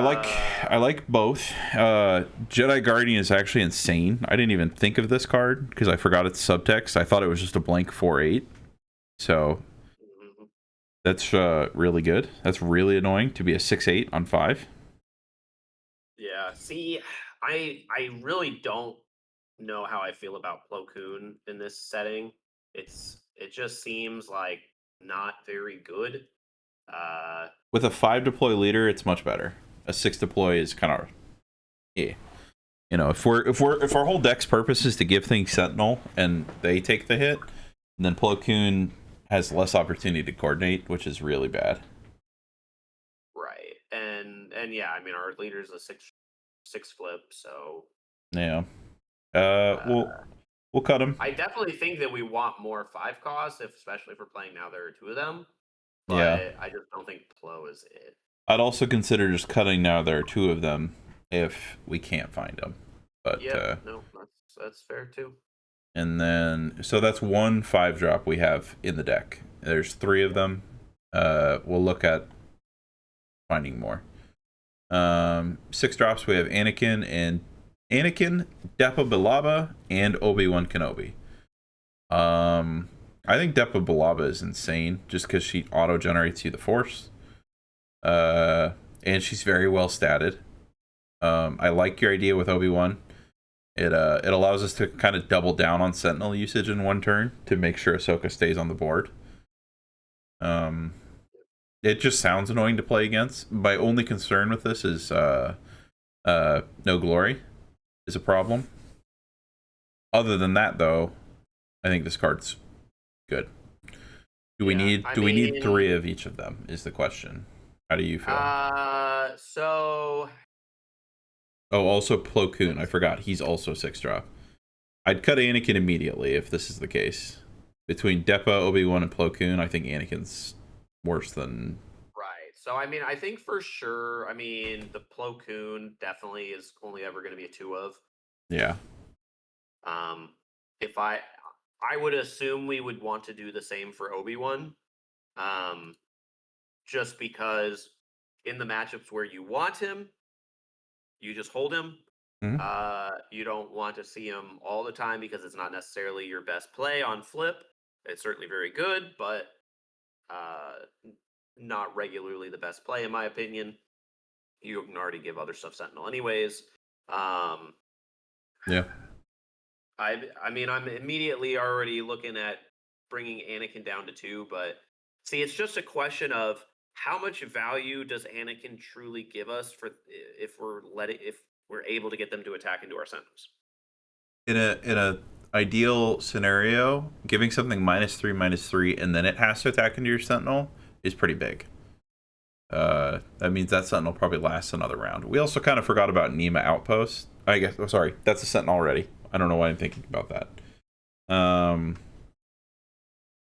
like both. Jedi Guardian is actually insane. I didn't even think of this card because I forgot its subtext. I thought it was just a blank 4/8. So that's really good. That's really annoying to be a 6/8 on 5. Yeah. See, I really don't know how I feel about Plo Koon in this setting. It just seems like not very good. With a 5 deploy leader, it's much better. A 6 deploy is kind of if our whole deck's purpose is to give things Sentinel and they take the hit, then Plo Koon has less opportunity to coordinate, which is really bad. Right. And yeah, I mean our leader's a 6 flip, so yeah. We'll cut him. I definitely think that we want more 5 costs, especially if we're playing now there are 2 of them. But yeah. I just don't think Plo is it. I'd also consider just cutting now there are 2 of them if we can't find them. But yeah, no, that's fair too. And then so that's 1 5 drop we have in the deck. There's 3 of them. We'll look at finding more. 6 drops we have Anakin, Depa Billaba, and Obi-Wan Kenobi. I think Depa Billaba is insane just because she auto-generates you the Force. And she's very well statted. I like your idea with Obi-Wan. It allows us to kind of double down on Sentinel usage in 1 turn to make sure Ahsoka stays on the board. It just sounds annoying to play against. My only concern with this is no glory is a problem. Other than that, though, I think this card's good. Do we need 3 of each of them? Is the question. How do you feel? So. Oh, also Plo Koon. I forgot. He's also 6 drop. I'd cut Anakin immediately if this is the case. between Depa, Obi-Wan, and Plo Koon, I think Anakin's worse than. Right. So I mean, I think for sure. I mean, the Plo Koon definitely is only ever going to be a two of. Yeah. Um, if I would assume we would want to do the same for Obi-Wan. Um, just because in the matchups where you want him, you just hold him. Mhm. You don't want to see him all the time because it's not necessarily your best play on flip. It's certainly very good, but uh, not regularly the best play in my opinion. You can already give other stuff Sentinel anyways. Um, Yeah. I mean, I'm immediately already looking at bringing Anakin down to 2, but see, it's just a question of how much value does Anakin truly give us for if we're able to get them to attack into our centers. In a ideal scenario, giving something -3/-3, and then it has to attack into your Sentinel is pretty big. That means that Sentinel probably lasts another round. We also kind of forgot about Nema Outpost. I guess. Oh, sorry, that's a Sentinel already. I don't know why I'm thinking about that.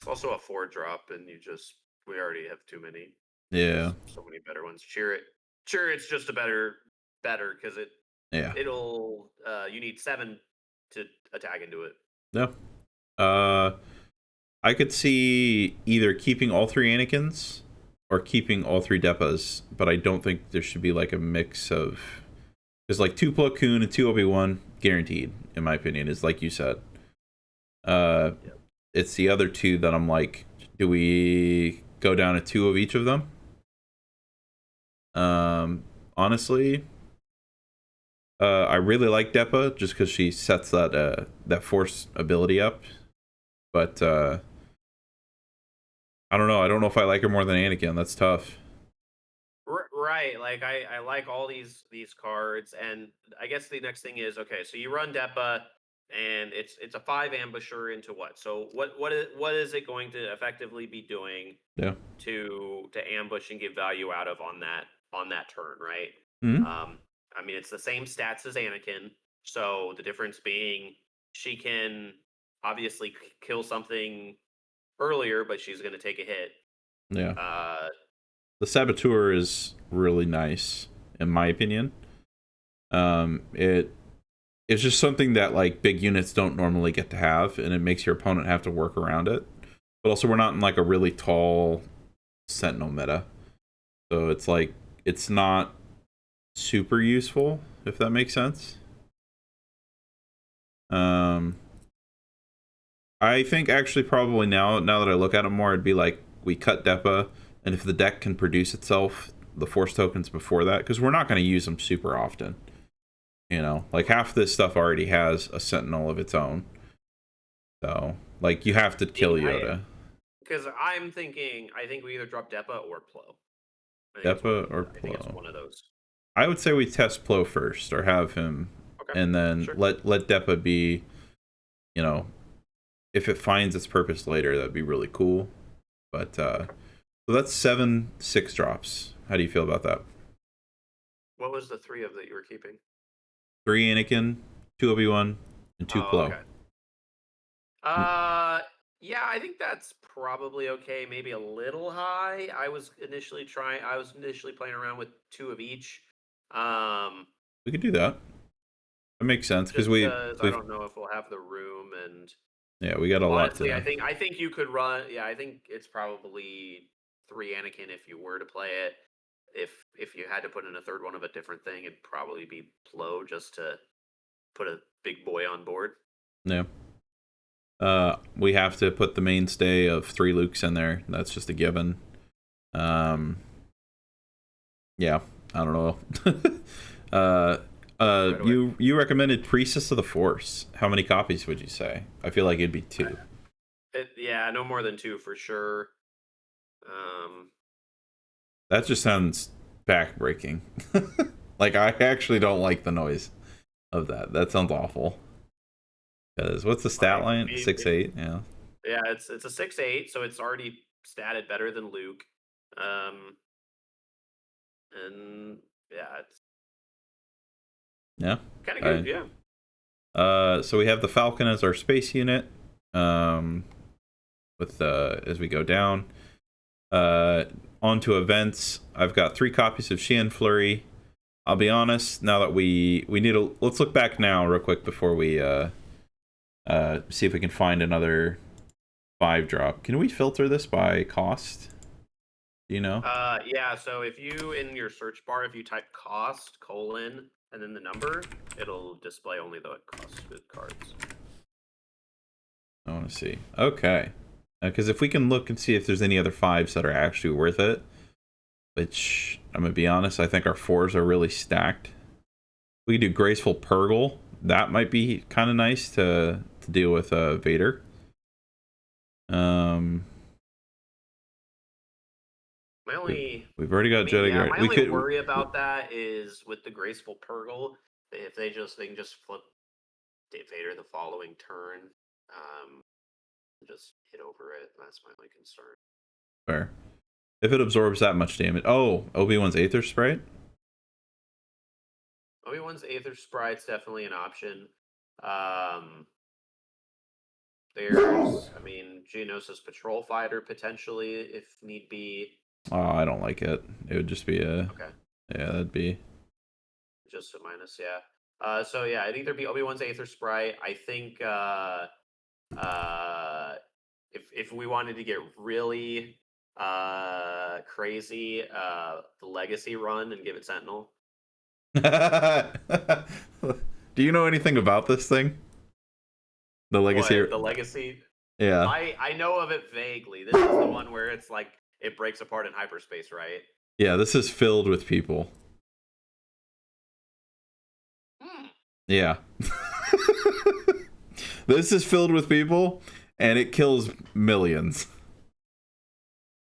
It's also a 4-drop, and we already have too many. Yeah. There's so many better ones. Sure, it's just a better because Yeah. it'll you need 7 to attack into it. No. Uh, I could see either keeping all 3 Anakins or keeping all 3 Depas, but I don't think there should be like a mix of. There's like 2 Plo Koon and 2 Obi-Wan guaranteed, in my opinion, is like you said. Yep. It's the other 2 that I'm like, do we go down to 2 of each of them? Honestly, I really like Depa just because she sets that force ability up, but I don't know. I don't know if I like her more than Anakin. That's tough. Right, like I like all these cards, and I guess the next thing is okay. So you run Depa, and it's a 5 ambusher into what? So what is it going to effectively be doing Yeah. to ambush and give value out of on that turn, right? Hmm. Um, I mean it's the same stats as Anakin, so the difference being she can obviously kill something earlier, but she's going to take a hit. Yeah. Uh, The Saboteur is really nice, in my opinion. It's just something that like big units don't normally get to have, and it makes your opponent have to work around it. But also, we're not in like a really tall Sentinel meta, so it's like it's not super useful, if that makes sense. Um, I think actually probably now that I look at it more, it'd be like we cut Depa, and if the deck can produce itself the force tokens before that, because we're not going to use them super often. You know, like half this stuff already has a Sentinel of its own, so like you have to kill Yoda. Because I'm thinking, I think we either drop Depa or Plo. Depa or I think it's Plo. one of those. I would say we test Plo first, or have him, Okay, and then sure. let Depa be. You know, if it finds its purpose later, that'd be really cool. But Okay. so that's 7 6-drops. How do you feel about that? What was the 3 of that you were keeping? 3 Anakin, 2 Obi-Wan, and 2 Oh, Plo. okay. Yeah, I think that's probably okay. Maybe a little high. I was initially playing around with 2 of each. Um, We could do that. That makes sense because just because I we've don't know if we'll have the room, and yeah, we got a lot honestly, to. I think you could run. Yeah, I think it's probably 3 Anakin if you were to play it. If you had to put in a third one of a different thing, it'd probably be Plo just to put a big boy on board. Yeah. We have to put the mainstay of 3 Lukes in there. That's just a given. Um, yeah, I don't know. Right away. You recommended Priestess of the Force. How many copies would you say? I feel like it'd be 2. Yeah, no more than 2 for sure. Um, That just sounds backbreaking. Like I actually don't like the noise of that. That sounds awful. Because what's the stat like line? 6/8. Yeah. yeah, it's a 6/8, so it's already statted better than Luke. Um, and yeah, it's Yeah. kind of good. I, Yeah. so we have the Falcon as our space unit. Um, with as we go down. Onto events. I've got 3 copies of Xian Flurry. I'll be honest. Now that we need a, let's look back now real quick before we see if we can find another 5-drop. Can we filter this by cost? Do you know? Yeah. So if you in your search bar, if you type cost : and then the number, it'll display only the cost cards. I want to see. Okay. Because if we can look and see if there's any other 5s that are actually worth it, which I'm gonna be honest, I think our 4s are really stacked. We could do Graceful Purgle. That might be kind of nice to deal with Vader. We've already got Jedi Guard. My only worry about that is with the Graceful Purgle, if they can just flip Vader the following turn, just hit over it. That's my only concern. Fair. If it absorbs that much damage. Oh, Obi-Wan's Aether Sprite? Obi-Wan's Aether Sprite's definitely an option. There's, Geonosis Patrol Fighter potentially, if need be. Oh, I don't like it. It would just be a... Okay. Yeah, that'd be... Just a minus, yeah. So yeah, it'd either be Obi-Wan's Aether Sprite. I think if we wanted to get really crazy, the Legacy run and give it Sentinel. Do you know anything about this thing? The Legacy? What, the Legacy? Yeah. I know of it vaguely. This is the one where it's like it breaks apart in hyperspace, right? Yeah, this is filled with people. Yeah. This is filled with people, and it kills millions.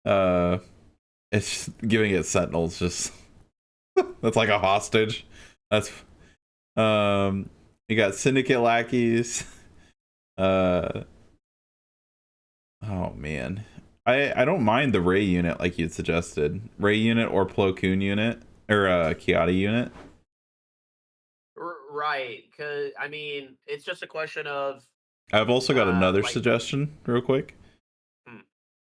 It's giving it Sentinels just... That's like a hostage. That's... You got Syndicate Lackeys. Oh, man. I don't mind the Rey unit like you'd suggested. Rey unit or Plo Koon unit. Or Kiadi unit. Right, because it's just a question of. I've also got another suggestion, real quick.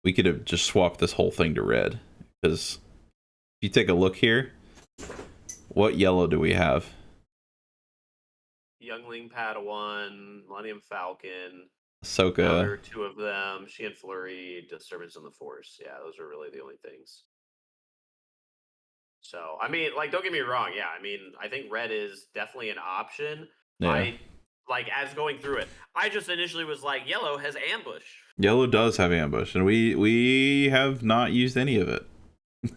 We could have just swapped this whole thing to red, because if you take a look here, what yellow do we have? Youngling Padawan, Millennium Falcon, Ahsoka. There are 2 of them. Xian Flurry, Disturbance in the Force. Yeah, those are really the only things. So, don't get me wrong. Yeah, I think red is definitely an option. Yeah. As going through it, I just initially was like, yellow has ambush. Yellow does have ambush, and we have not used any of it.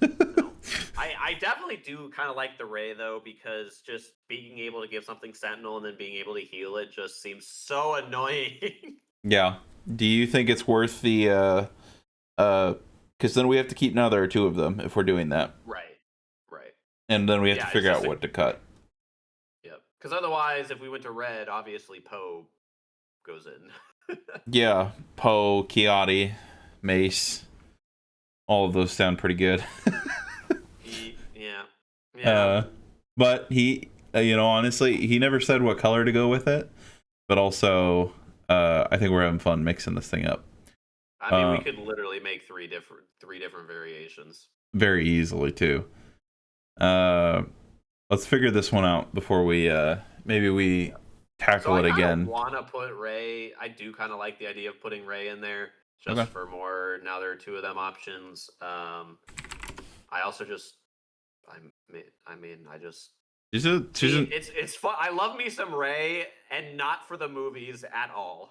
No. I definitely do kind of like the Rey, though, because just being able to give something Sentinel and then being able to heal it just seems so annoying. Yeah. Do you think it's worth the because then we have to keep another 2 of them if we're doing that. Right. And then we have to figure out what to cut. Yep. Because otherwise, if we went to red, obviously Poe goes in. Yeah. Poe, Kiadi, Mace. All of those sound pretty good. Yeah. But he, honestly, he never said what color to go with it. But also, I think we're having fun mixing this thing up. We could literally make three different variations. Very easily, too. Let's figure this one out before we maybe we tackle it again. I want to put Rey. I do kind of like the idea of putting Rey in there just for more. Now there are 2 of them options. I also just, it's fun. I love me some Rey, and not for the movies at all.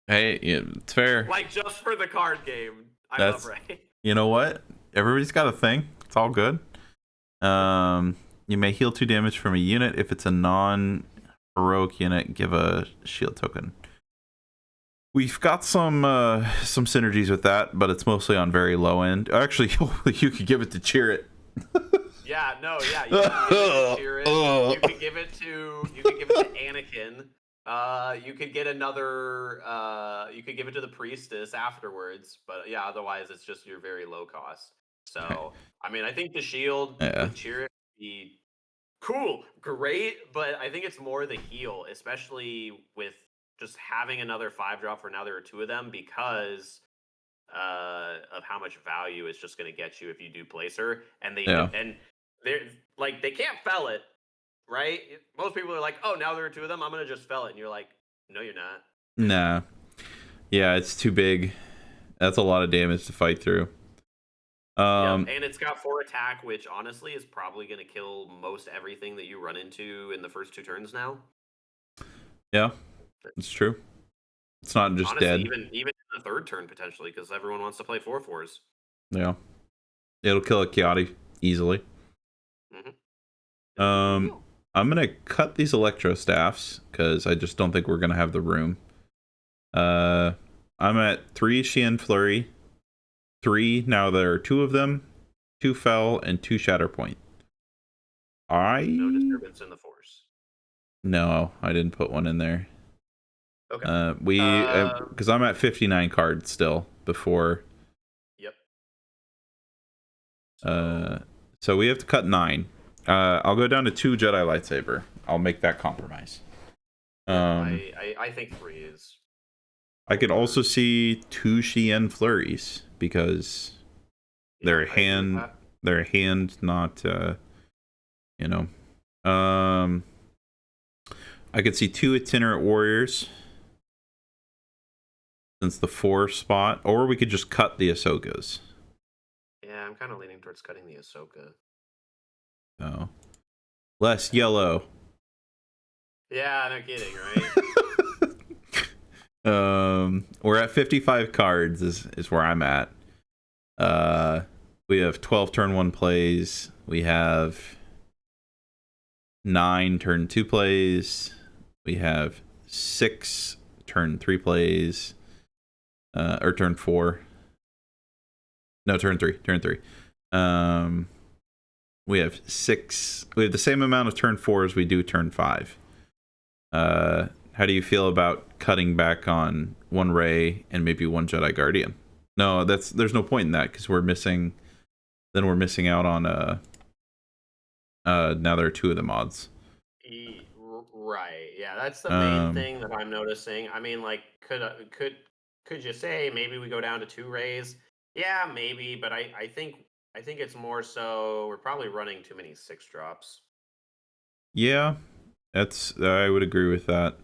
Hey, yeah, it's fair. Just for the card game, I love Rey. You know what? Everybody's got a thing. It's all good. You may heal 2 damage from a unit. If it's a non-heroic unit, give a shield token. We've got some synergies with that, but it's mostly on very low end. Actually, you could give it to Chirrut. Yeah, no, yeah. You can give it to Chirrut. You can give it to Anakin. You could get another. You could give it to the Priestess afterwards, but yeah, otherwise it's just your very low cost. So, I think the shield with Chirrut would be cool, great, but I think it's more the heal, especially with just having another 5-drop for now there are 2 of them, because of how much value it's just going to get you if you do place her, and Yeah. they're like they can't fell it, right? Most people are like, oh, now there are two of them, I'm gonna just fell it, and you're like, no, you're not. Nah. Yeah, it's too big. That's a lot of damage to fight through. Yep, and it's got 4 attack, which honestly is probably going to kill most everything that you run into in the first 2 turns now. Yeah, it's true. It's not just Honestly, dead. even in the 3rd turn potentially, because everyone wants to play 4/4s. Yeah. It'll kill a Kiati easily. Mm-hmm. I'm gonna cut these electro staffs because I just don't think we're gonna have the room. I'm at 3 Xian Flurry, 3 now. There are 2 of them, 2 fell and 2 Shatterpoint. No disturbance in the force. No, I didn't put one in there. Okay. Because I'm at 59 cards still before. Yep. So we have to cut 9. I'll go down to 2 Jedi lightsaber. I'll make that compromise. I think 3 is. I could also see 2 Xian flurries because they're a hand, not you know. I could see 2 itinerant warriors since the 4 spot, or we could just cut the Ahsokas. Yeah, I'm kind of leaning towards cutting the Ahsoka. Oh, less yellow. Yeah, no kidding, right? We're at 55 cards is where I'm at. We have 12 turn 1 plays. We have 9 turn 2 plays. We have 6 turn 3 plays. Or turn 4. No, turn 3. Turn 3. We have 6. We have the same amount of turn 4 as we do turn 5. How do you feel about cutting back on 1 Rey and maybe 1 Jedi Guardian? No, there's no point in that because we're missing out on now there are 2 of the mods. Right. Yeah, that's the main thing that I'm noticing. I mean, like, could you say maybe we go down to 2 Reys? Yeah, maybe, but I think it's more so we're probably running too many 6 drops. Yeah, I would agree with that.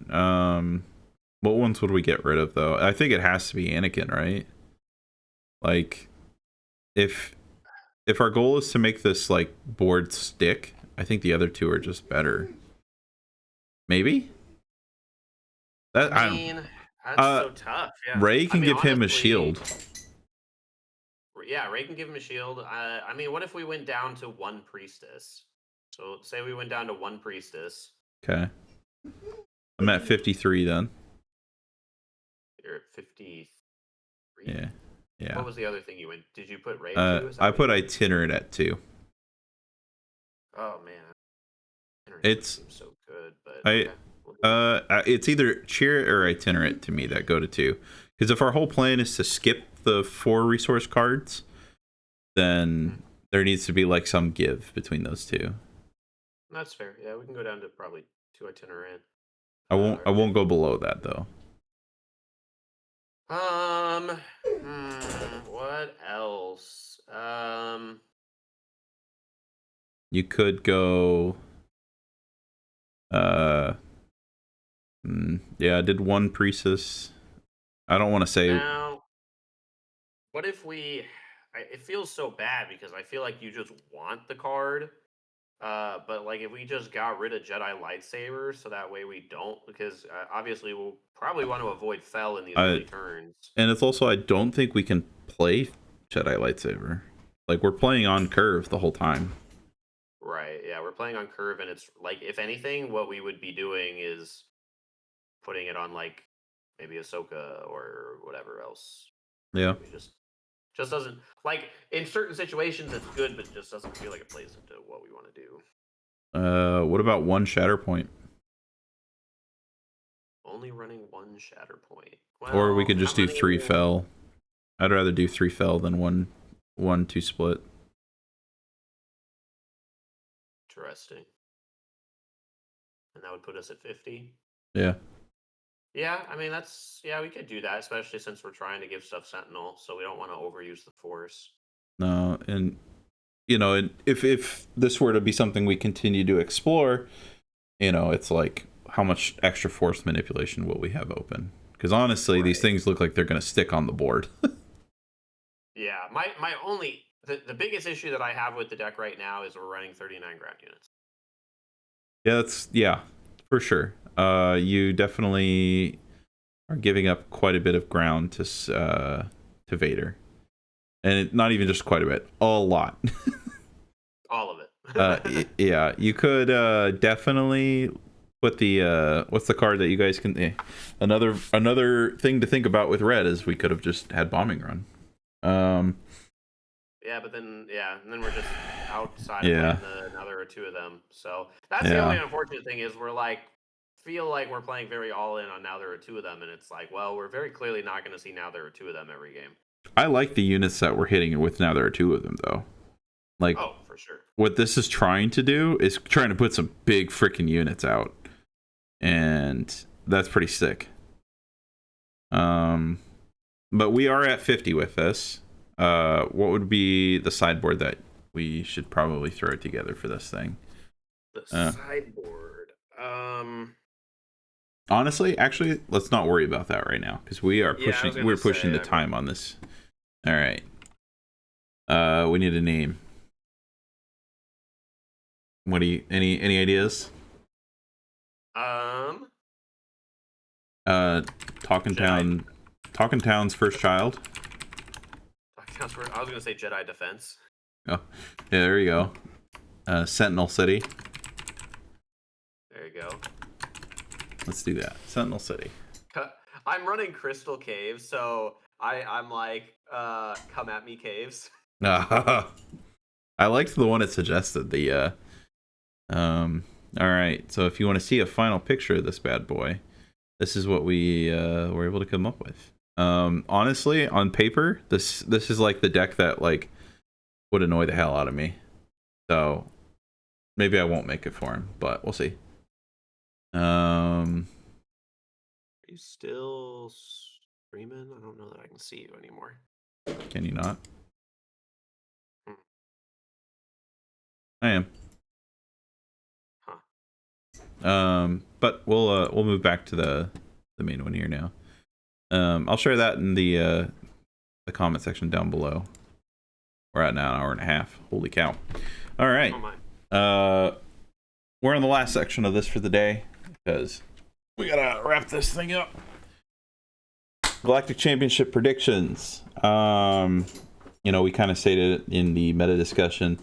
What ones would we get rid of though? I think it has to be Anakin, right? Like, if our goal is to make this like board stick, I think the other 2 are just better. Maybe. I mean, that's so tough. Yeah, Rey can give him a shield. Yeah, Rey can give him a shield. I mean, what if we went down to 1 priestess? So say we went down to 1 priestess. Okay. I'm at 53 then. You're at 53. Yeah. Yeah. What was the other thing you went? Did you put Rey at 2? I put itinerant at 2. Oh man. It's so good, but it's either cheer or itinerant to me that go to 2. Because if our whole plan is to skip the 4 resource cards, then there needs to be like some give between those 2. That's fair. Yeah, we can go down to probably 2 itinerant. I won't go below that though. What else? You could go yeah, I did 1 priestess. I don't want to say now. What if we? It feels so bad because I feel like you just want the card, but like if we just got rid of Jedi lightsabers, so that way we don't, because obviously we'll probably want to avoid Fel in these early turns. And it's also I don't think we can play Jedi lightsaber. Like we're playing on curve the whole time. Right. Yeah, we're playing on curve, and it's like if anything, what we would be doing is putting it on like maybe Ahsoka or whatever else. Yeah. Maybe just doesn't, like, in certain situations it's good, but it just doesn't feel like it plays into what we want to do. What about 1 Shatterpoint? Only running 1 Shatterpoint. Well, or we could just do 3 Fel. I'd rather do 3 Fel than 1 2 split. Interesting. And that would put us at 50. Yeah. Yeah, I mean we could do that, especially since we're trying to give stuff Sentinel, so we don't want to overuse the Force. No, and and if this were to be something we continue to explore, it's like how much extra force manipulation will we have open? Because honestly, these things look like they're going to stick on the board. Yeah, my only the biggest issue that I have with the deck right now is we're running 39 ground units. Yeah, for sure. You definitely are giving up quite a bit of ground to Vader, and not even just quite a bit, a lot. All of it. Yeah, you could definitely put the what's the card that you guys can? Another thing to think about with red is we could have just had bombing run. Yeah, but then we're just outside of another or two of them. So that's the only unfortunate thing is feel like we're playing very all in on now there are two of them, and it's like, well, we're very clearly not going to see now there are two of them every game. I like the units that we're hitting with now there are two of them though. Like, oh, for sure. What this is trying to do is trying to put some big freaking units out, and that's pretty sick. But we are at 50 with this. What would be the sideboard that we should probably throw together for this thing? The sideboard. Honestly, actually, let's not worry about that right now because we are pushing. We're pushing the time on this. All right. We need a name. What do you? Any ideas? Talking Town's first child. I was gonna say Jedi Defense. Oh, yeah, there you go. Sentinel City. There you go. Let's do that. Sentinel City. I'm running Crystal Caves, so I'm like, come at me, caves. I liked the one it suggested. All right. So if you want to see a final picture of this bad boy, this is what we were able to come up with. Honestly, on paper, this is like the deck that like would annoy the hell out of me. So maybe I won't make it for him, but we'll see. Are you still streaming? I don't know that I can see you anymore. Can you not? I am. Huh. But we'll move back to the main one here now. I'll share that in the comment section down below. We're at now an hour and a half. Holy cow! All right. We're in the last section of this for the day because we gotta wrap this thing up. Galactic Championship predictions. We kind of stated it in the meta discussion.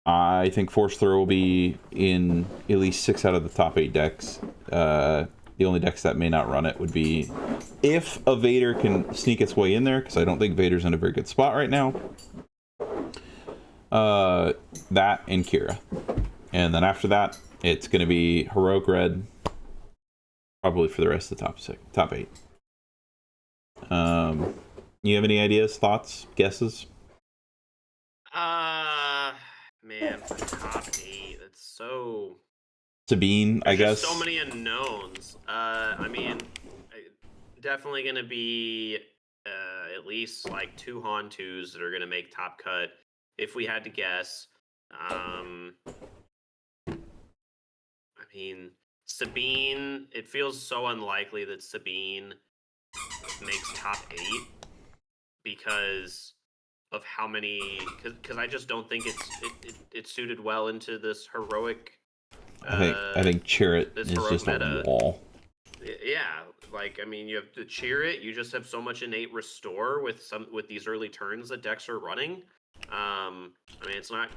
I think Force Throw will be in at least 6 out of the top 8 decks. The only decks that may not run it would be if a Vader can sneak its way in there, because I don't think Vader's in a very good spot right now. That and Kira. And then after that, it's going to be Heroic Red, probably for the rest of the top 8. You have any ideas, thoughts, guesses? Man, for top 8, that's so... Sabine, I guess. So many unknowns. I mean, definitely going to be at least like 2 Han-2s that are going to make top cut, if we had to guess. I mean, Sabine, it feels so unlikely that Sabine makes top 8 because of how many, because I just don't think it's suited well into this heroic. I think Chirrut is just meta. A wall. Yeah, like I mean, you have to Chirrut. You just have so much innate restore with these early turns that decks are running. I mean, it's not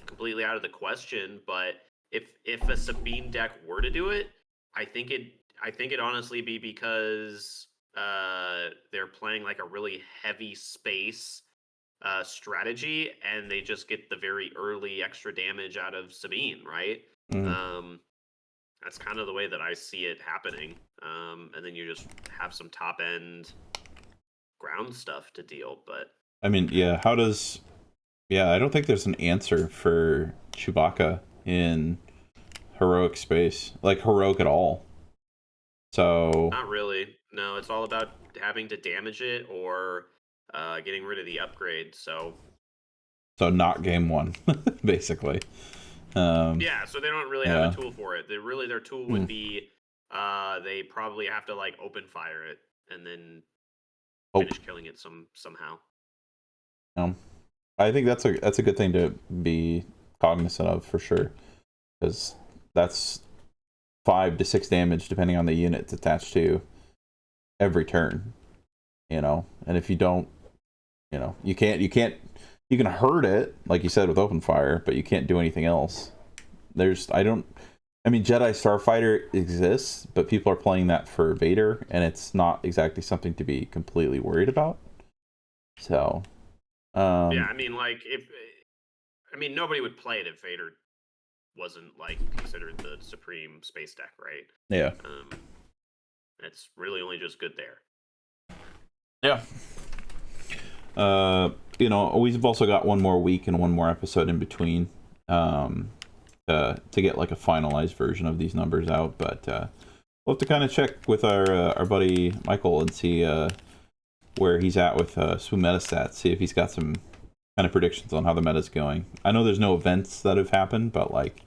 completely out of the question, but if a Sabine deck were to do it, I think it honestly be because they're playing like a really heavy space strategy, and they just get the very early extra damage out of Sabine, right? That's kind of the way that I see it happening. And then you just have some top end ground stuff to deal. But I mean, yeah, I don't think there's an answer for Chewbacca in heroic space, like heroic at all. So Not really. No, it's all about having to damage it or getting rid of the upgrade. So not game one, basically. yeah, so they don't really have a Yeah. tool for it. Their tool Hmm. would be they probably have to like open fire it and then Oh, finish killing it somehow. I think that's a good thing to be cognizant of for sure, because that's 5 to 6 damage depending on the unit it's attached to every turn. And if you don't, you can hurt it like you said with open fire, but you can't do anything else. I mean, Jedi Starfighter exists, but people are playing that for Vader, and it's not exactly something to be completely worried about. So, Yeah, I mean, like nobody would play it if Vader wasn't like considered the supreme space deck, right? yeah, It's really only just good there. yeah. We've also got one more week and one more episode in between, to get like a finalized version of these numbers out. But we'll have to kind of check with our buddy Michael and see where he's at with Swim Metastats, see if he's got some kind of predictions on how the meta's going. I know there's no events that have happened, but like,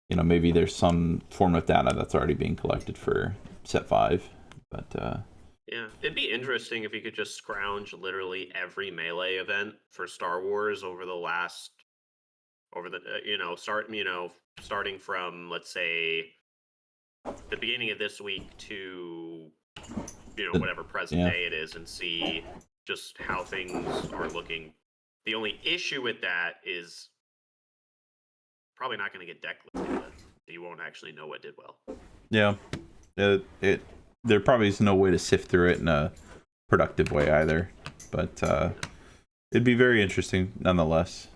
maybe there's some form of data that's already being collected for set 5. But yeah, it'd be interesting if you could just scrounge literally every melee event for Star Wars over the starting from, let's say, the beginning of this week to whatever present yeah, day it is, and see just how things are looking. The only issue with that is probably not going to get deck listed. You won't actually know what did well. yeah, there probably is no way to sift through it in a productive way either. But it'd be very interesting nonetheless.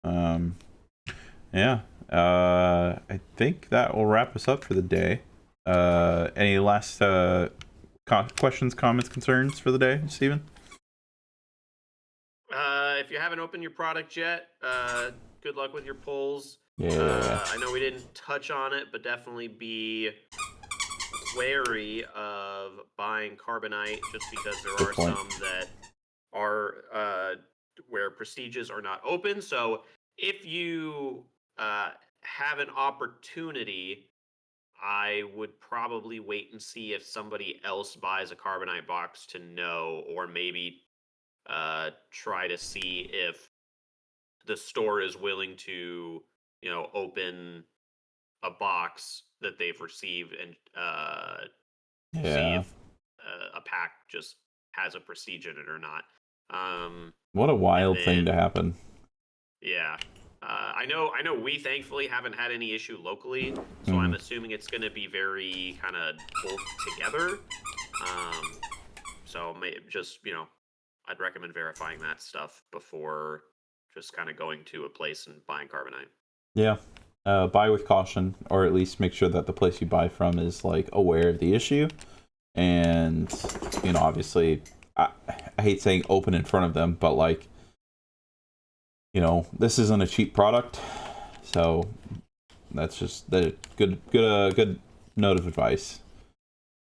Yeah. I think that will wrap us up for the day. Any last questions, comments, concerns for the day, Steven? If you haven't opened your product yet, good luck with your pulls. Yeah. I know we didn't touch on it, but definitely be wary of buying Carbonite, just because there Good are point. some that are where prestiges are not open. So if you have an opportunity, I would probably wait and see if somebody else buys a Carbonite box to know, or maybe try to see if the store is willing to, open a box that they've received and see Yeah. if a pack just has a prestige in it or not. What a wild and thing to then, happen. yeah. I know we thankfully haven't had any issue locally, so I'm assuming it's going to be very kind of pulled together. So just, I'd recommend verifying that stuff before just kind of going to a place and buying Carbonite. Yeah. Buy with caution, or at least make sure that the place you buy from is like aware of the issue. And obviously, I hate saying open in front of them, but like, this isn't a cheap product, so that's just the good note of advice.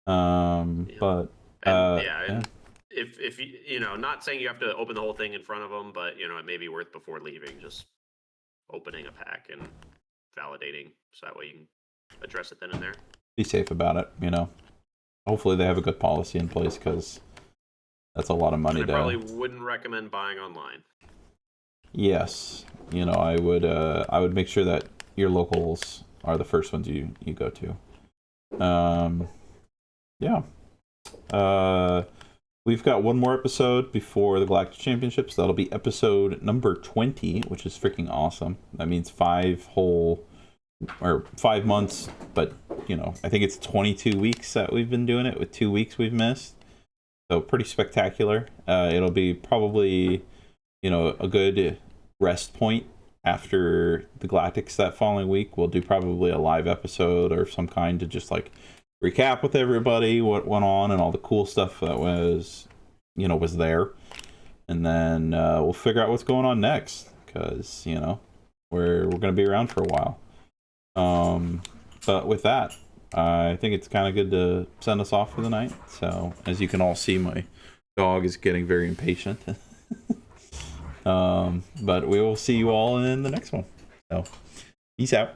But and if you not saying you have to open the whole thing in front of them, but it may be worth before leaving just opening a pack and validating, so that way you can address it then and there. Be safe about it. Hopefully they have a good policy in place, because that's a lot of money. I probably wouldn't recommend buying online. Yes, I would make sure that your locals are the first ones you go to. Yeah. We've got one more episode before the Galactic Championship, so that'll be episode number 20, which is freaking awesome. That means 5 months, but I think it's 22 weeks that we've been doing it, with 2 weeks we've missed. So pretty spectacular. It'll be probably a good rest point after the Galactics that following week. We'll do probably a live episode or some kind to just like recap with everybody what went on and all the cool stuff that was there, and then we'll figure out what's going on next, because we're gonna be around for a while. But with that, I think it's kind of good to send us off for the night. So, as you can all see, my dog is getting very impatient. But we will see you all in the next one. So, peace out.